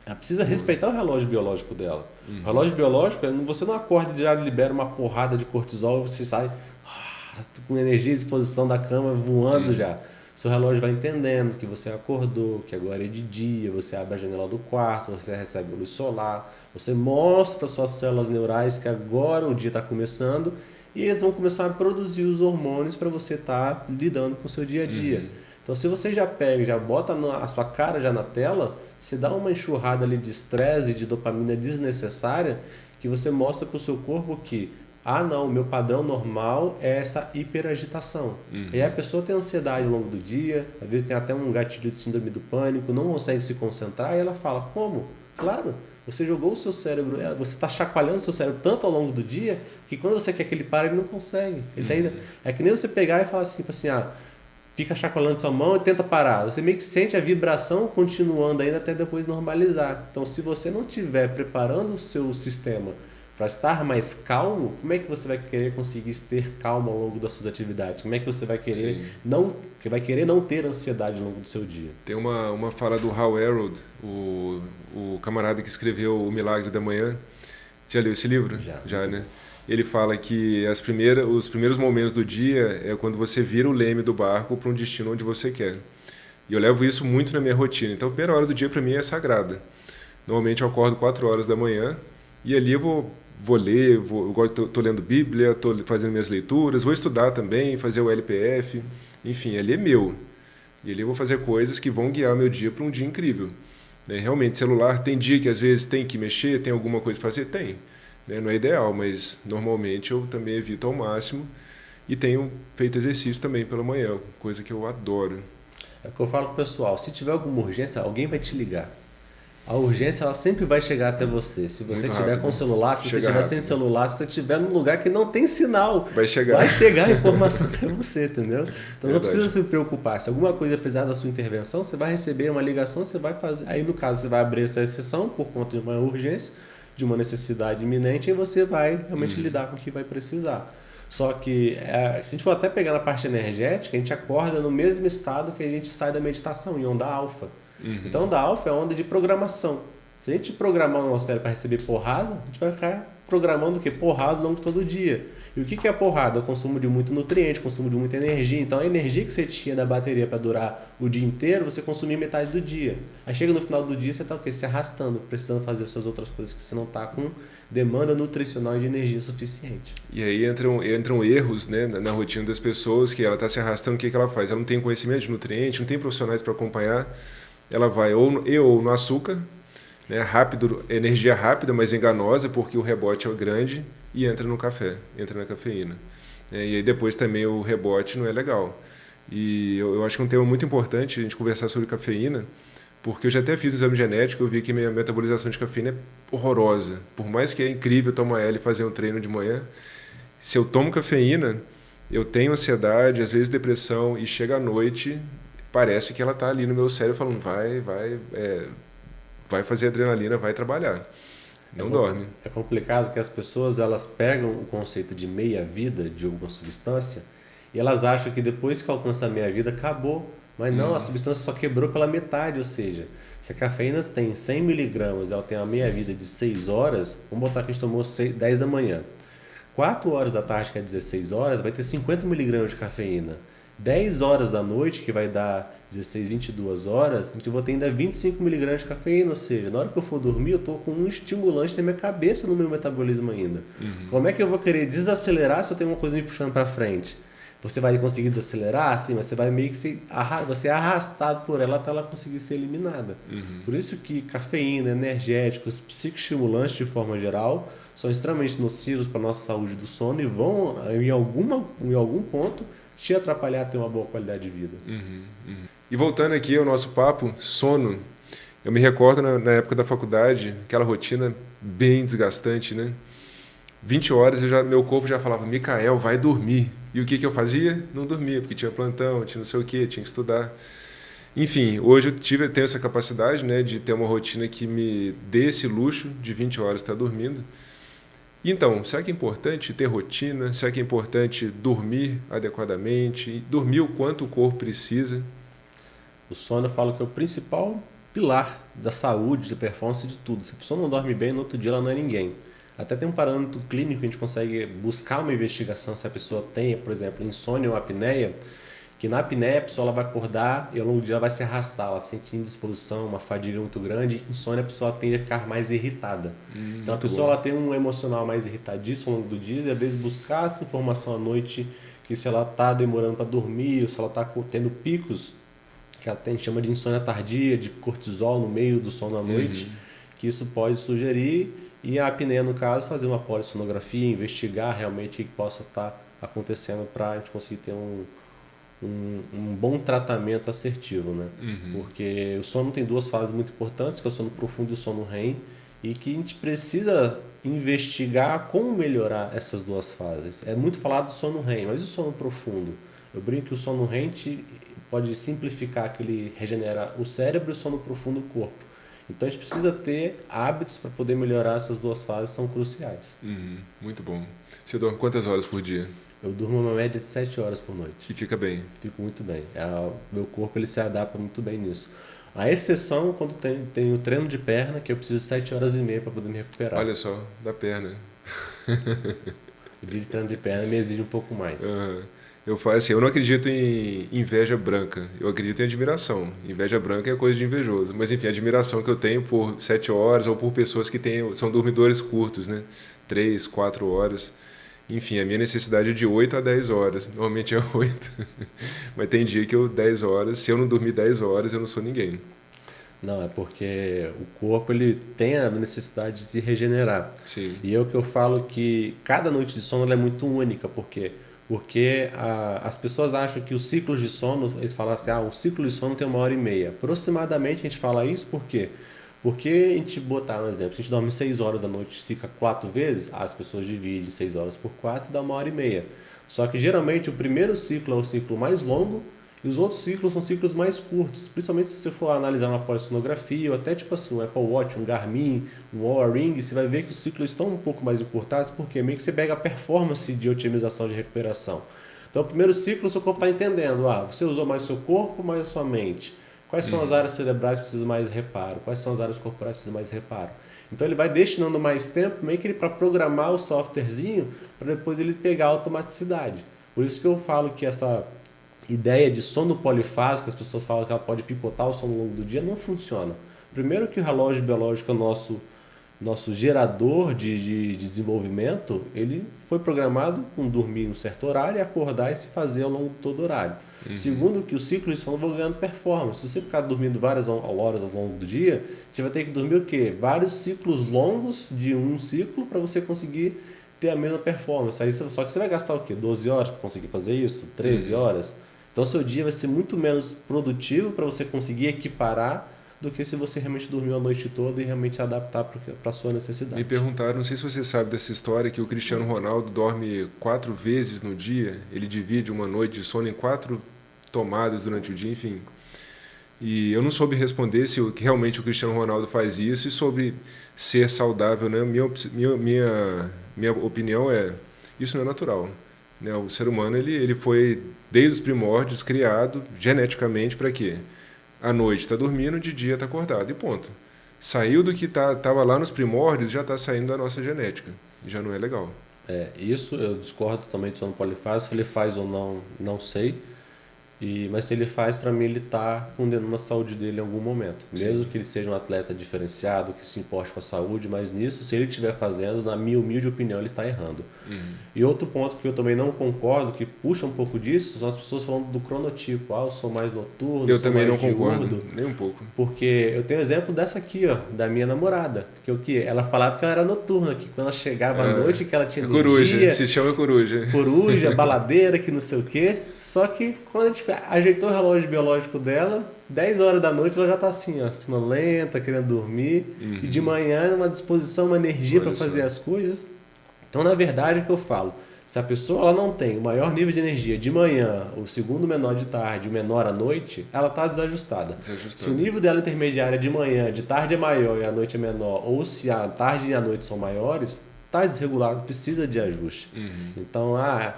Ela precisa respeitar o relógio biológico dela. O relógio biológico, você não acorda e já libera uma porrada de cortisol e você sai com energia e disposição da cama voando já. Seu relógio vai entendendo que você acordou, que agora é de dia, você abre a janela do quarto, você recebe luz solar, você mostra para suas células neurais que agora o dia está começando e eles vão começar a produzir os hormônios para você estar lidando com o seu dia a dia. Então, se você já pega, já bota a sua cara já na tela, você dá uma enxurrada ali de estresse e de dopamina desnecessária que você mostra para o seu corpo que não, o meu padrão normal é essa hiperagitação. E aí a pessoa tem ansiedade ao longo do dia, às vezes tem até um gatilho de síndrome do pânico, não consegue se concentrar e ela fala, como? Claro, você jogou o seu cérebro, você está chacoalhando o seu cérebro tanto ao longo do dia que quando você quer que ele pare, ele não consegue. Ele ainda, é que nem você pegar e falar assim, fica chacoalhando sua mão e tenta parar. Você meio que sente a vibração continuando ainda até depois normalizar. Então, se você não estiver preparando o seu sistema para estar mais calmo, como é que você vai querer conseguir ter calma ao longo das suas atividades? Como é que você vai querer não ter ansiedade ao longo do seu dia? Tem uma fala do Hal Herold, o camarada que escreveu O Milagre da Manhã. Já leu esse livro? Já, né? Ele fala que os primeiros momentos do dia é quando você vira o leme do barco para um destino onde você quer. E eu levo isso muito na minha rotina. Então, a primeira hora do dia para mim é sagrada. Normalmente eu acordo 4 horas da manhã e ali eu vou ler, estou lendo Bíblia, estou fazendo minhas leituras, vou estudar também, fazer o LPF. Enfim, ali é meu. E ali eu vou fazer coisas que vão guiar o meu dia para um dia incrível. Realmente, celular, tem dia que às vezes tem que mexer, tem alguma coisa para fazer? Tem. Não é ideal, mas normalmente eu também evito ao máximo e tenho feito exercício também pela manhã, coisa que eu adoro. É o que eu falo pro pessoal, se tiver alguma urgência, alguém vai te ligar. A urgência ela sempre vai chegar até você. Se você estiver com celular, se você estiver sem celular, se você estiver num lugar que não tem sinal, vai chegar a informação para você, entendeu? Então não precisa se preocupar. Se alguma coisa precisar da sua intervenção, você vai receber uma ligação, você vai fazer. Aí no caso você vai abrir essa exceção por conta de uma urgência, de uma necessidade iminente, e você vai realmente lidar com o que vai precisar. Só que, se a gente for até pegar na parte energética, a gente acorda no mesmo estado que a gente sai da meditação, em onda alfa. Então, onda alfa é onda de programação. Se a gente programar o nosso cérebro para receber porrada, a gente vai ficar programando o quê? Porrada ao longo de todo dia. E o que é porrada? O consumo de muito nutriente, consumo de muita energia. Então a energia que você tinha da bateria para durar o dia inteiro, você consumia metade do dia. Aí chega no final do dia, você está o quê? Se arrastando, precisando fazer suas outras coisas que você não está com demanda nutricional e de energia suficiente. E aí entram erros, né, na rotina das pessoas, que ela está se arrastando, o que ela faz? Ela não tem conhecimento de nutriente, não tem profissionais para acompanhar, ela vai ou no açúcar, né, rápido, energia rápida, mas enganosa, porque o rebote é grande, e entra no café, entra na cafeína. E aí depois também o rebote não é legal. E eu acho que é um tema muito importante a gente conversar sobre cafeína, porque eu já até fiz o exame genético, eu vi que minha metabolização de cafeína é horrorosa. Por mais que é incrível tomar ela e fazer um treino de manhã, se eu tomo cafeína, eu tenho ansiedade, às vezes depressão, e chega à noite, parece que ela está ali no meu cérebro falando, vai fazer adrenalina, vai trabalhar. Não dorme. É complicado que as pessoas elas pegam o conceito de meia-vida de alguma substância e elas acham que depois que alcança a meia-vida acabou. Mas não, a substância só quebrou pela metade, ou seja, se a cafeína tem 100 miligramas, ela tem uma meia-vida de 6 horas, vamos botar que a gente tomou 10 da manhã. 4 horas da tarde, que é 16 horas, vai ter 50 miligramas de cafeína. 10 horas da noite, que vai dar 16, 22 horas, a gente vai ter ainda 25 miligramas de cafeína, ou seja, na hora que eu for dormir, eu estou com um estimulante na minha cabeça, no meu metabolismo ainda. Como é que eu vou querer desacelerar se eu tenho uma coisa me puxando para frente? Você vai conseguir desacelerar, sim, mas você vai meio que você é arrastado por ela até ela conseguir ser eliminada. Por isso que cafeína, energéticos, psicoestimulantes de forma geral, são extremamente nocivos para a nossa saúde do sono e vão, em algum ponto, te atrapalhar a ter uma boa qualidade de vida. E voltando aqui ao nosso papo, sono, eu me recordo na época da faculdade, aquela rotina bem desgastante, né? 20 horas meu corpo já falava, Micael, vai dormir. E o que eu fazia? Não dormia, porque tinha plantão, tinha não sei o quê, tinha que estudar. Enfim, hoje eu tenho essa capacidade, né, de ter uma rotina que me dê esse luxo de 20 horas estar dormindo. Então, será que é importante ter rotina? Será que é importante dormir adequadamente? Dormir o quanto o corpo precisa? O sono, eu falo que é o principal pilar da saúde, da performance, de tudo. Se a pessoa não dorme bem, no outro dia ela não é ninguém. Até tem um parâmetro clínico que a gente consegue buscar uma investigação se a pessoa tem, por exemplo, insônia ou apneia, que na apneia a pessoa ela vai acordar e ao longo do dia ela vai se arrastar, ela sente indisposição, uma fadiga muito grande, e insônia a pessoa tende a ficar mais irritada. Então a pessoa ela tem um emocional mais irritadíssimo ao longo do dia e às vezes buscar essa informação à noite, que se ela está demorando para dormir, ou se ela está tendo picos, que a gente chama de insônia tardia, de cortisol no meio do sono à noite, que isso pode sugerir. E a apneia, no caso, fazer uma polissonografia, investigar realmente o que possa estar acontecendo para a gente conseguir ter um bom tratamento assertivo, né? Porque o sono tem duas fases muito importantes, que é o sono profundo e o sono REM, e que a gente precisa investigar como melhorar essas duas fases. É muito falado do sono REM, mas e o sono profundo? Eu brinco que o sono REM pode simplificar que ele regenera o cérebro e o sono profundo o corpo. Então a gente precisa ter hábitos para poder melhorar essas duas fases, são cruciais. Muito bom. Você dorme quantas horas por dia? Eu durmo uma média de 7 horas por noite. E fica bem? Fico muito bem. Meu corpo ele se adapta muito bem nisso. A exceção quando tem o treino de perna, que eu preciso de 7 horas e meia para poder me recuperar. Olha só, da perna. O dia de treino de perna me exige um pouco mais. Eu falo assim, eu não acredito em inveja branca, eu acredito em admiração. Inveja branca é coisa de invejoso, mas enfim, a admiração que eu tenho por 7 horas ou por pessoas que são dormidores curtos, né? 3, 4 horas. Enfim, a minha necessidade é de 8 a 10 horas, normalmente é 8, mas tem dia que 10 horas, se eu não dormir 10 horas, eu não sou ninguém. Não, é porque o corpo ele tem a necessidade de se regenerar. Sim. E é o que eu falo que cada noite de sono ela é muito única, porque as pessoas acham que os ciclos de sono, eles falam assim, o ciclo de sono tem 1h30. Aproximadamente a gente fala isso por quê? Porque a gente botar um exemplo, se a gente dorme 6 horas da noite, fica 4 vezes, as pessoas dividem 6 horas por 4 e dá 1h30. Só que geralmente o primeiro ciclo é o ciclo mais longo e os outros ciclos são ciclos mais curtos, principalmente se você for analisar uma polissonografia ou até tipo assim, um Apple Watch, um Garmin, um Oura Ring, você vai ver que os ciclos estão um pouco mais encurtados, porque meio que você pega a performance de otimização de recuperação. Então, o primeiro ciclo, o seu corpo está entendendo, você usou mais seu corpo, mais a sua mente. Quais são as áreas cerebrais que precisam mais reparo? Quais são as áreas corporais que precisam mais reparo? Então ele vai destinando mais tempo meio que para programar o softwarezinho para depois ele pegar a automaticidade. Por isso que eu falo que essa ideia de sono polifásico, as pessoas falam que ela pode picotar o sono ao longo do dia, não funciona. Primeiro que o relógio biológico é o nosso gerador de desenvolvimento, ele foi programado com dormir em um certo horário e acordar e se fazer ao longo de todo o horário. Segundo que o ciclo de sono vai ganhando performance. Se você ficar dormindo várias horas ao longo do dia, você vai ter que dormir o quê? Vários ciclos longos de um ciclo para você conseguir ter a mesma performance. Aí, só que você vai gastar o quê? 12 horas para conseguir fazer isso? 13 horas? Então seu dia vai ser muito menos produtivo para você conseguir equiparar do que se você realmente dormiu a noite toda e realmente se adaptar para a sua necessidade. Me perguntaram, não sei se você sabe dessa história, que o Cristiano Ronaldo dorme 4 vezes no dia, ele divide uma noite de sono em 4 tomadas durante o dia, enfim. E eu não soube responder se realmente o Cristiano Ronaldo faz isso e sobre ser saudável, né? Minha opinião é, isso não é natural. Né? O ser humano ele foi, desde os primórdios, criado geneticamente para quê? À noite está dormindo, de dia está acordado, e ponto. Saiu do que estava lá nos primórdios, já está saindo da nossa genética. Já não é legal. Isso eu discordo também do sono polifásico. Se ele faz ou não, não sei. Mas se ele faz, para mim, ele está condenando a saúde dele em algum momento. Sim. Mesmo que ele seja um atleta diferenciado, que se importe com a saúde, mas nisso, se ele estiver fazendo, na minha humilde opinião, ele está errando. E outro ponto que eu também não concordo, que puxa um pouco disso, são as pessoas falando do cronotipo. Eu sou mais noturno, eu sou também mais não diurno. concordo, nem um pouco. Porque eu tenho exemplo dessa aqui, ó, da minha namorada. Ela falava que ela era noturna, que quando ela chegava à noite, que ela tinha coruja, energia, se chama coruja. Coruja, baladeira, que não sei o quê. Só que quando a gente ajeitou o relógio biológico dela, 10 horas da noite ela já tá assim, ó, sonolenta, querendo dormir. E de manhã uma disposição, uma energia para fazer as coisas. Então, na verdade, o que eu falo, se a pessoa ela não tem o maior nível de energia de manhã, o segundo menor de tarde, o menor à noite, ela está desajustada. Se o nível dela intermediário é de manhã, de tarde é maior e à noite é menor, ou se a tarde e a noite são maiores, está desregulado, precisa de ajuste. Então,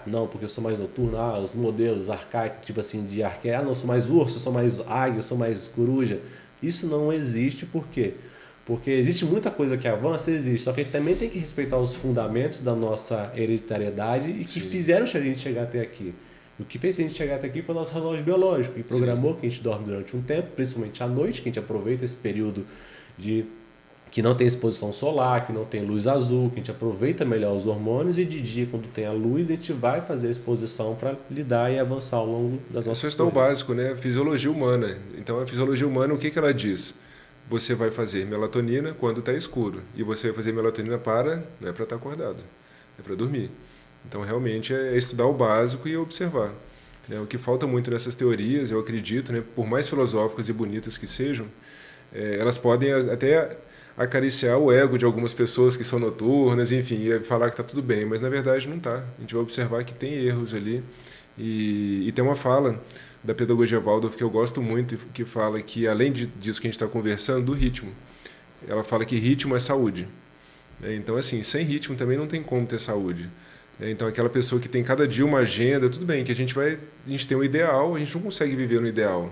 não, porque eu sou mais noturno, os modelos arcaicos, tipo assim, de arqueia, não, eu sou mais urso, eu sou mais águia, eu sou mais coruja. Isso não existe, por quê? Porque existe muita coisa que avança, existe, só que a gente também tem que respeitar os fundamentos da nossa hereditariedade e que fizeram a gente chegar até aqui. O que fez a gente chegar até aqui foi o nosso relógio biológico, que programou que a gente dorme durante um tempo, principalmente à noite, que a gente aproveita esse período que não tem exposição solar, que não tem luz azul, que a gente aproveita melhor os hormônios, e de dia, quando tem a luz, a gente vai fazer a exposição para lidar e avançar ao longo das nossas Isso é tão básico, né? Fisiologia humana. Então, a fisiologia humana, o que ela diz? Você vai fazer melatonina quando está escuro. E você vai fazer melatonina não é para estar acordado, é para dormir. Então, realmente, é estudar o básico e observar. O que falta muito nessas teorias, eu acredito, né, por mais filosóficas e bonitas que sejam, elas podem até acariciar o ego de algumas pessoas que são noturnas, enfim, e falar que está tudo bem, mas na verdade não está. A gente vai observar que tem erros ali. E tem uma fala da pedagogia Waldorf que eu gosto muito, que fala que, além disso que a gente está conversando, do ritmo. Ela fala que ritmo é saúde. Então, assim, sem ritmo também não tem como ter saúde. Então, aquela pessoa que tem cada dia uma agenda, tudo bem, que a gente tem um ideal, a gente não consegue viver no ideal.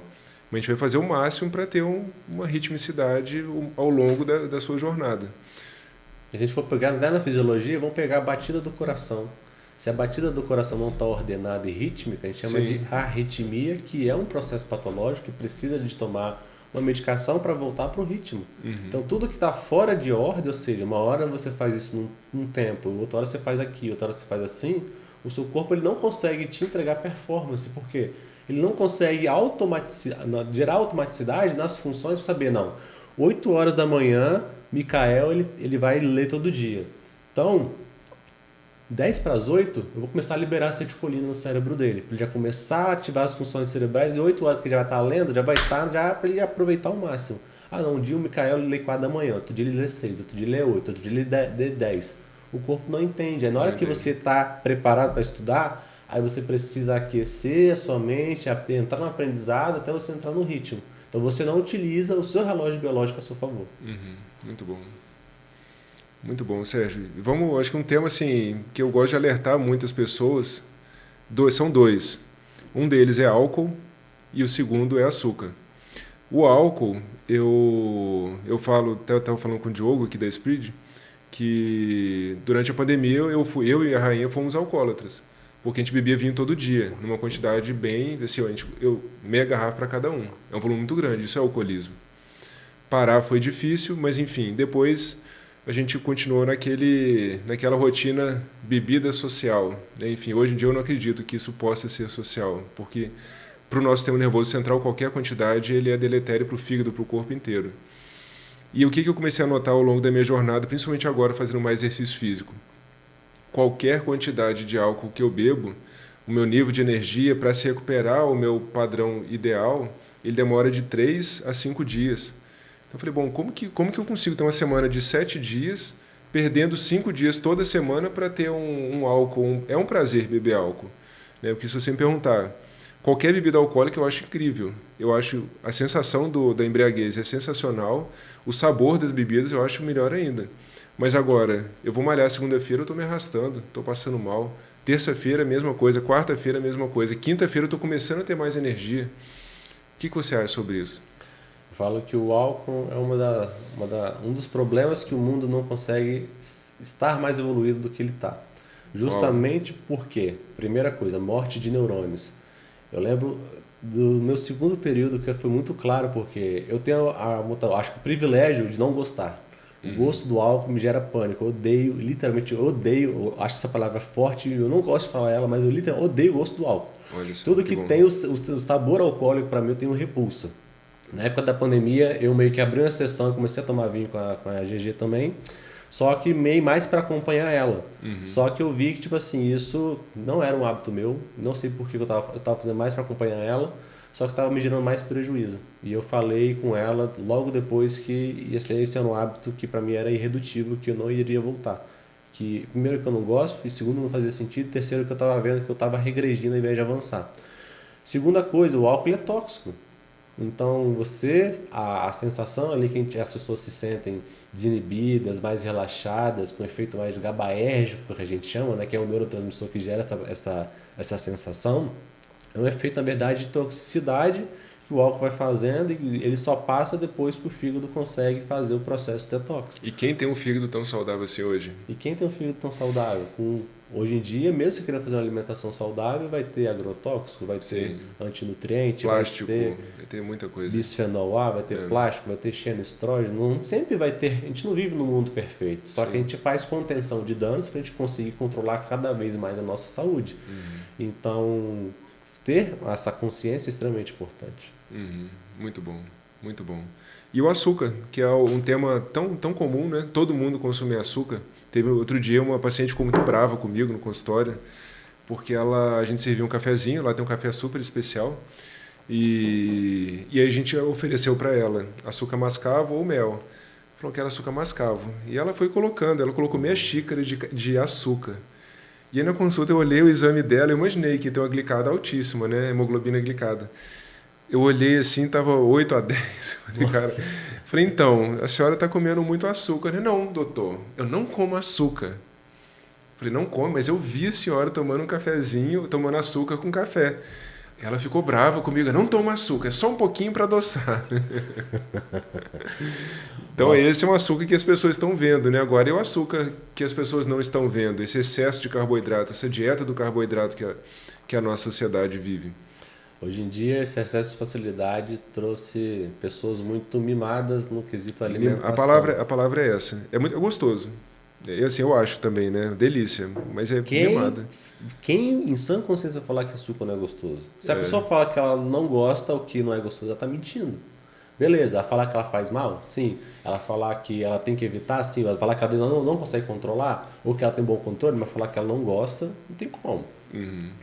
Mas a gente vai fazer o máximo para ter uma ritmicidade ao longo da sua jornada. Se a gente for pegar lá na fisiologia, vamos pegar a batida do coração. Se a batida do coração não está ordenada e rítmica, a gente chama de arritmia, que é um processo patológico que precisa de tomar uma medicação para voltar para o ritmo. Então, tudo que está fora de ordem, ou seja, uma hora você faz isso num tempo, outra hora você faz aqui, outra hora você faz assim, o seu corpo ele não consegue te entregar performance. Por quê? Ele não consegue gerar automaticidade nas funções para saber, 8 horas da manhã, Micael ele vai ler todo dia. Então, 10 para as 8, eu vou começar a liberar acetilcolina no cérebro dele, para ele já começar a ativar as funções cerebrais, e 8 horas que ele já vai estar lendo, já vai estar para ele aproveitar ao máximo. Um dia o Micael lê 4 da manhã, outro dia ele lê 6, outro dia ele lê 8, outro dia ele lê 10. O corpo não entende. Aí na hora que você está preparado para estudar, aí você precisa aquecer a sua mente, entrar no aprendizado até você entrar no ritmo. Então você não utiliza o seu relógio biológico a seu favor. Muito bom. Muito bom, Sérgio. Acho que um tema assim, que eu gosto de alertar muitas pessoas, são dois. Um deles é álcool e o segundo é açúcar. O álcool, eu falo, até eu estava falando com o Diogo aqui da Speed, que durante a pandemia eu e a Rainha fomos alcoólatras. Porque a gente bebia vinho todo dia, numa quantidade bem, assim, meia garrafa para cada um. É um volume muito grande, isso é alcoolismo. Parar foi difícil, mas enfim, depois a gente continuou naquela rotina bebida social, né? Enfim, hoje em dia eu não acredito que isso possa ser social, porque para o nosso sistema nervoso central, qualquer quantidade ele é deletério para o fígado, para o corpo inteiro. E o que eu comecei a notar ao longo da minha jornada, principalmente agora fazendo mais exercício físico? Qualquer quantidade de álcool que eu bebo, o meu nível de energia, para se recuperar o meu padrão ideal, ele demora de 3 a 5 dias. Então eu falei, bom, como que eu consigo ter uma semana de 7 dias, perdendo 5 dias toda semana para ter um álcool? É um prazer beber álcool, né? Porque se você me perguntar, qualquer bebida alcoólica eu acho incrível. Eu acho a sensação da embriaguez é sensacional, o sabor das bebidas eu acho melhor ainda. Mas agora, eu vou malhar segunda-feira, eu estou me arrastando, estou passando mal. Terça-feira, a mesma coisa. Quarta-feira, a mesma coisa. Quinta-feira, eu estou começando a ter mais energia. O que você acha sobre isso? Eu falo que o álcool é um dos problemas que o mundo não consegue estar mais evoluído do que ele está. Justamente porque, primeira coisa, morte de neurônios. Eu lembro do meu segundo período que foi muito claro, porque eu tenho, acho que o privilégio de não gostar. O gosto do álcool me gera pânico. Eu odeio, literalmente, eu odeio, eu acho essa palavra forte, eu não gosto de falar ela, mas eu literalmente odeio o gosto do álcool. Olha só, Tudo que bom. tem o sabor alcoólico, para mim, eu tenho repulsa. Na época da pandemia, eu meio que abri uma sessão e comecei a tomar vinho com a GG também, só que meio mais para acompanhar ela. Só que eu vi que, tipo assim, isso não era um hábito meu, não sei por que eu tava fazendo mais para acompanhar ela, só que estava me gerando mais prejuízo. E eu falei com ela logo depois que esse era um hábito que para mim era irredutível, que eu não iria voltar. Que, primeiro, que eu não gosto, e segundo, não fazia sentido, e terceiro, que eu estava vendo que eu estava regredindo ao invés de avançar. Segunda coisa, o álcool é tóxico. Então, a sensação ali que as pessoas se sentem desinibidas, mais relaxadas, com efeito mais GABAérgico, que a gente chama, né, que é o neurotransmissor que gera essa sensação, é um efeito, na verdade, de toxicidade que o álcool vai fazendo e ele só passa depois que o fígado consegue fazer o processo detox. E quem tem um fígado tão saudável assim hoje? E quem tem um fígado tão saudável? Hoje em dia, mesmo se querendo fazer uma alimentação saudável, vai ter agrotóxico, vai ter antinutriente, plástico, vai ter muita coisa. Bisfenol A, vai ter plástico, vai ter xenoestrógeno. Sempre vai ter. A gente não vive num mundo perfeito, só que a gente faz contenção de danos para a gente conseguir controlar cada vez mais a nossa saúde. Então, ter essa consciência é extremamente importante. Muito bom, muito bom. E o açúcar, que é um tema tão comum, né? Todo mundo consome açúcar. Teve outro dia uma paciente ficou muito brava comigo no consultório, porque a gente serviu um cafezinho, lá tem um café super especial, e aí a gente ofereceu para ela açúcar mascavo ou mel. Falou que era açúcar mascavo. E ela foi ela colocou meia xícara de açúcar. E aí na consulta eu olhei o exame dela e imaginei que tem uma glicada altíssima, né? Hemoglobina glicada. Eu olhei assim, estava 8 a 10. Falei, então, a senhora está comendo muito açúcar. Não, doutor, eu não como açúcar. Falei, não come, mas eu vi a senhora tomando um cafezinho, tomando açúcar com café. Ela ficou brava comigo, não toma açúcar, é só um pouquinho para adoçar. Então esse é um açúcar que as pessoas estão vendo, né? Agora é o açúcar que as pessoas não estão vendo, esse excesso de carboidrato, essa dieta do carboidrato que a nossa sociedade vive. Hoje em dia, esse excesso de facilidade trouxe pessoas muito mimadas no quesito alimentação. A palavra é essa. É gostoso. Eu acho também, né? Delícia. Mas é mimado. Quem em sã consciência vai falar que açúcar não é gostoso? Se a pessoa fala que ela não gosta ou que não é gostoso, ela está mentindo. Beleza, ela falar que ela faz mal? Sim. Ela falar que ela tem que evitar? Sim. Ela falar que ela não consegue controlar? Ou que ela tem bom controle, mas falar que ela não gosta, não tem como.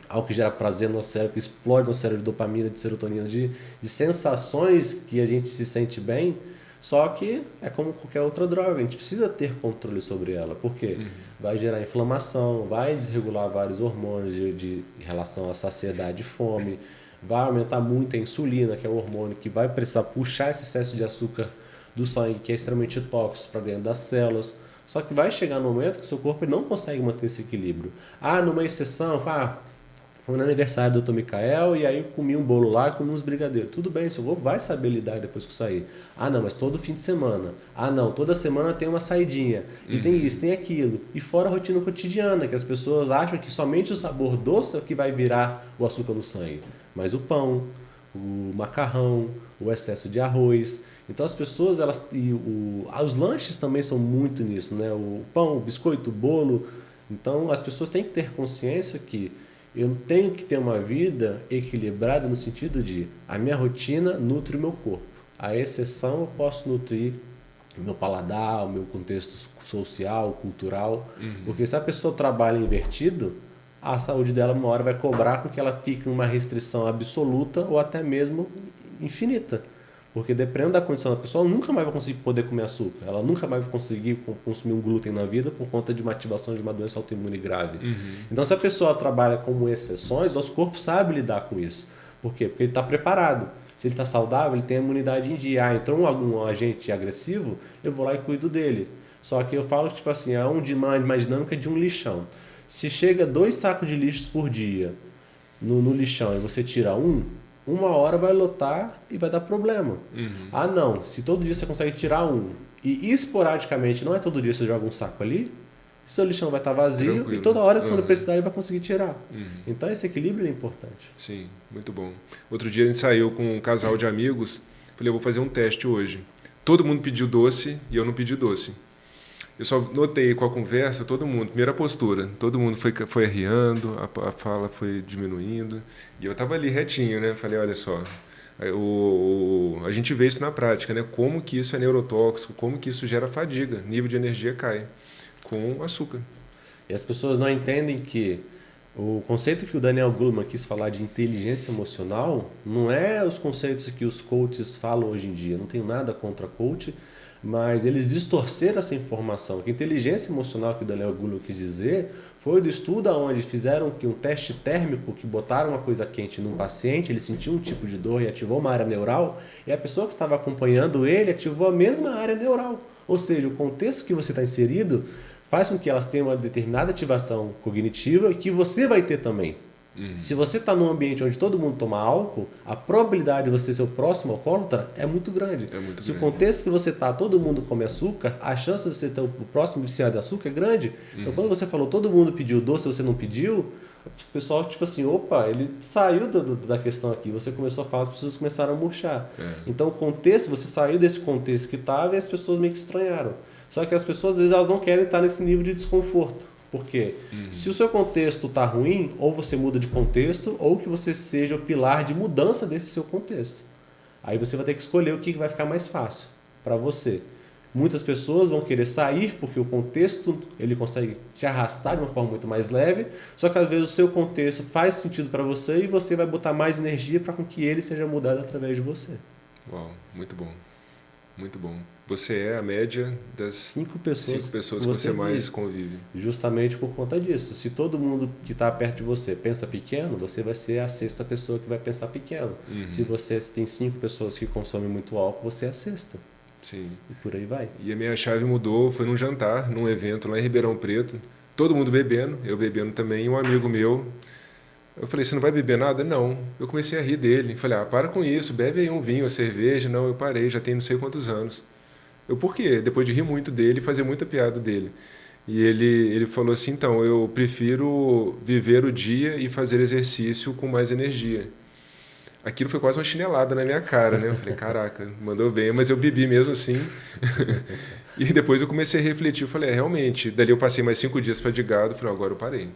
Algo que gera prazer no nosso cérebro, que explode no cérebro de dopamina, de serotonina, de sensações que a gente se sente bem, só que é como qualquer outra droga, a gente precisa ter controle sobre ela, porque vai gerar inflamação, vai desregular vários hormônios de relação à saciedade e fome, vai aumentar muito a insulina, que é o hormônio que vai precisar puxar esse excesso de açúcar do sangue, que é extremamente tóxico, para dentro das células. Só que vai chegar no momento que o seu corpo não consegue manter esse equilíbrio. Numa exceção, foi no aniversário do Dr. Micael e aí eu comi um bolo lá, comi uns brigadeiros. Tudo bem, seu avô vai saber lidar depois que eu sair. Ah, não, mas todo fim de semana. Ah, não, toda semana tem uma saidinha. E tem isso, tem aquilo. E fora a rotina cotidiana, que as pessoas acham que somente o sabor doce é o que vai virar o açúcar no sangue. Mas o pão, o macarrão, o excesso de arroz. Então as pessoas, os lanches também são muito nisso, né? O pão, o biscoito, o bolo. Então as pessoas têm que ter consciência que eu tenho que ter uma vida equilibrada no sentido de a minha rotina nutre o meu corpo. A exceção eu posso nutrir o meu paladar, o meu contexto social, cultural. Porque se a pessoa trabalha invertido, a saúde dela uma hora vai cobrar com que ela fique em uma restrição absoluta ou até mesmo infinita. Porque dependendo da condição da pessoa, ela nunca mais vai conseguir poder comer açúcar. Ela nunca mais vai conseguir consumir um glúten na vida por conta de uma ativação de uma doença autoimune grave. Então, se a pessoa trabalha como exceções, nosso corpo sabe lidar com isso. Por quê? Porque ele está preparado. Se ele está saudável, ele tem a imunidade em dia. Ah, entrou algum agente agressivo, eu vou lá e cuido dele. Só que eu falo que tipo assim, é uma dinâmica de um lixão. Se chega 2 sacos de lixos por dia no lixão e você tira uma hora vai lotar e vai dar problema. Ah, não. Se todo dia você consegue tirar e esporadicamente, não é todo dia você joga um saco ali, seu lixão vai estar vazio. Tranquilo. E toda hora, quando precisar, ele vai conseguir tirar. Então, esse equilíbrio é importante. Sim, muito bom. Outro dia a gente saiu com um casal de amigos. Falei, eu vou fazer um teste hoje. Todo mundo pediu doce e eu não pedi doce. Eu só notei com a conversa, todo mundo, primeira postura, todo mundo foi arriando, a fala foi diminuindo, e eu estava ali retinho, né? Falei, olha só, a gente vê isso na prática, né? Como que isso é neurotóxico, como que isso gera fadiga, nível de energia cai com o açúcar. E as pessoas não entendem que o conceito que o Daniel Goleman quis falar de inteligência emocional não é os conceitos que os coaches falam hoje em dia. Não tenho nada contra coach, mas eles distorceram essa informação. Que inteligência emocional que o Daniel Goleman quis dizer foi do estudo onde fizeram um teste térmico, que botaram uma coisa quente num paciente, ele sentiu um tipo de dor e ativou uma área neural, e a pessoa que estava acompanhando ele ativou a mesma área neural. Ou seja, o contexto que você está inserido faz com que elas tenham uma determinada ativação cognitiva e que você vai ter também. Se você está num ambiente onde todo mundo toma álcool, a probabilidade de você ser o próximo alcoólatra é muito grande. Se o contexto que você está, todo mundo come açúcar, a chance de você ter o próximo viciado de açúcar é grande. Então, quando você falou todo mundo pediu doce e você não pediu, o pessoal, tipo assim, opa, ele saiu da questão aqui. Você começou a falar, as pessoas começaram a murchar. Então, o contexto, você saiu desse contexto que estava e as pessoas meio que estranharam. Só que as pessoas, às vezes, elas não querem estar nesse nível de desconforto. Por quê? Se o seu contexto está ruim, ou você muda de contexto, ou que você seja o pilar de mudança desse seu contexto. Aí você vai ter que escolher o que vai ficar mais fácil para você. Muitas pessoas vão querer sair porque o contexto ele consegue te arrastar de uma forma muito mais leve, só que às vezes o seu contexto faz sentido para você e você vai botar mais energia para que ele seja mudado através de você. Uau, muito bom. Muito bom. Você é a média das 5 pessoas que você mais convive. Justamente por conta disso. Se todo mundo que está perto de você pensa pequeno, você vai ser a 6ª pessoa que vai pensar pequeno. Se você tem 5 pessoas que consomem muito álcool, você é a 6ª. Sim. E por aí vai. E a minha chave mudou, foi num jantar, num evento lá em Ribeirão Preto. Todo mundo bebendo, eu bebendo também, e um amigo meu. Eu falei, você não vai beber nada? Não. Eu comecei a rir dele. Falei, para com isso, bebe aí um vinho, uma cerveja. Não, eu parei, já tem não sei quantos anos. Por quê? Depois de rir muito dele, fazer muita piada dele. E ele falou assim, então, eu prefiro viver o dia e fazer exercício com mais energia. Aquilo foi quase uma chinelada na minha cara, né? Eu falei, caraca, mandou bem, mas eu bebi mesmo assim. E depois eu comecei a refletir, eu falei, realmente. Dali eu passei mais 5 dias fadigado, falei, agora eu parei.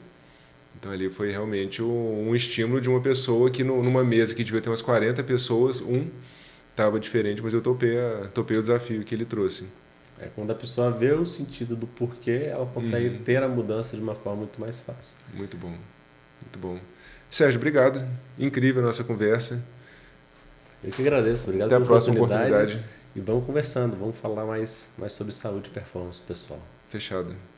Então ali foi realmente um estímulo de uma pessoa que numa mesa que devia ter umas 40 pessoas, estava diferente, mas eu topei o desafio que ele trouxe. Quando a pessoa vê o sentido do porquê, ela consegue ter a mudança de uma forma muito mais fácil. Muito bom, muito bom. Sérgio, obrigado. Incrível a nossa conversa. Eu que agradeço, obrigado pela oportunidade. E vamos conversando, vamos falar mais sobre saúde e performance, pessoal. Fechado.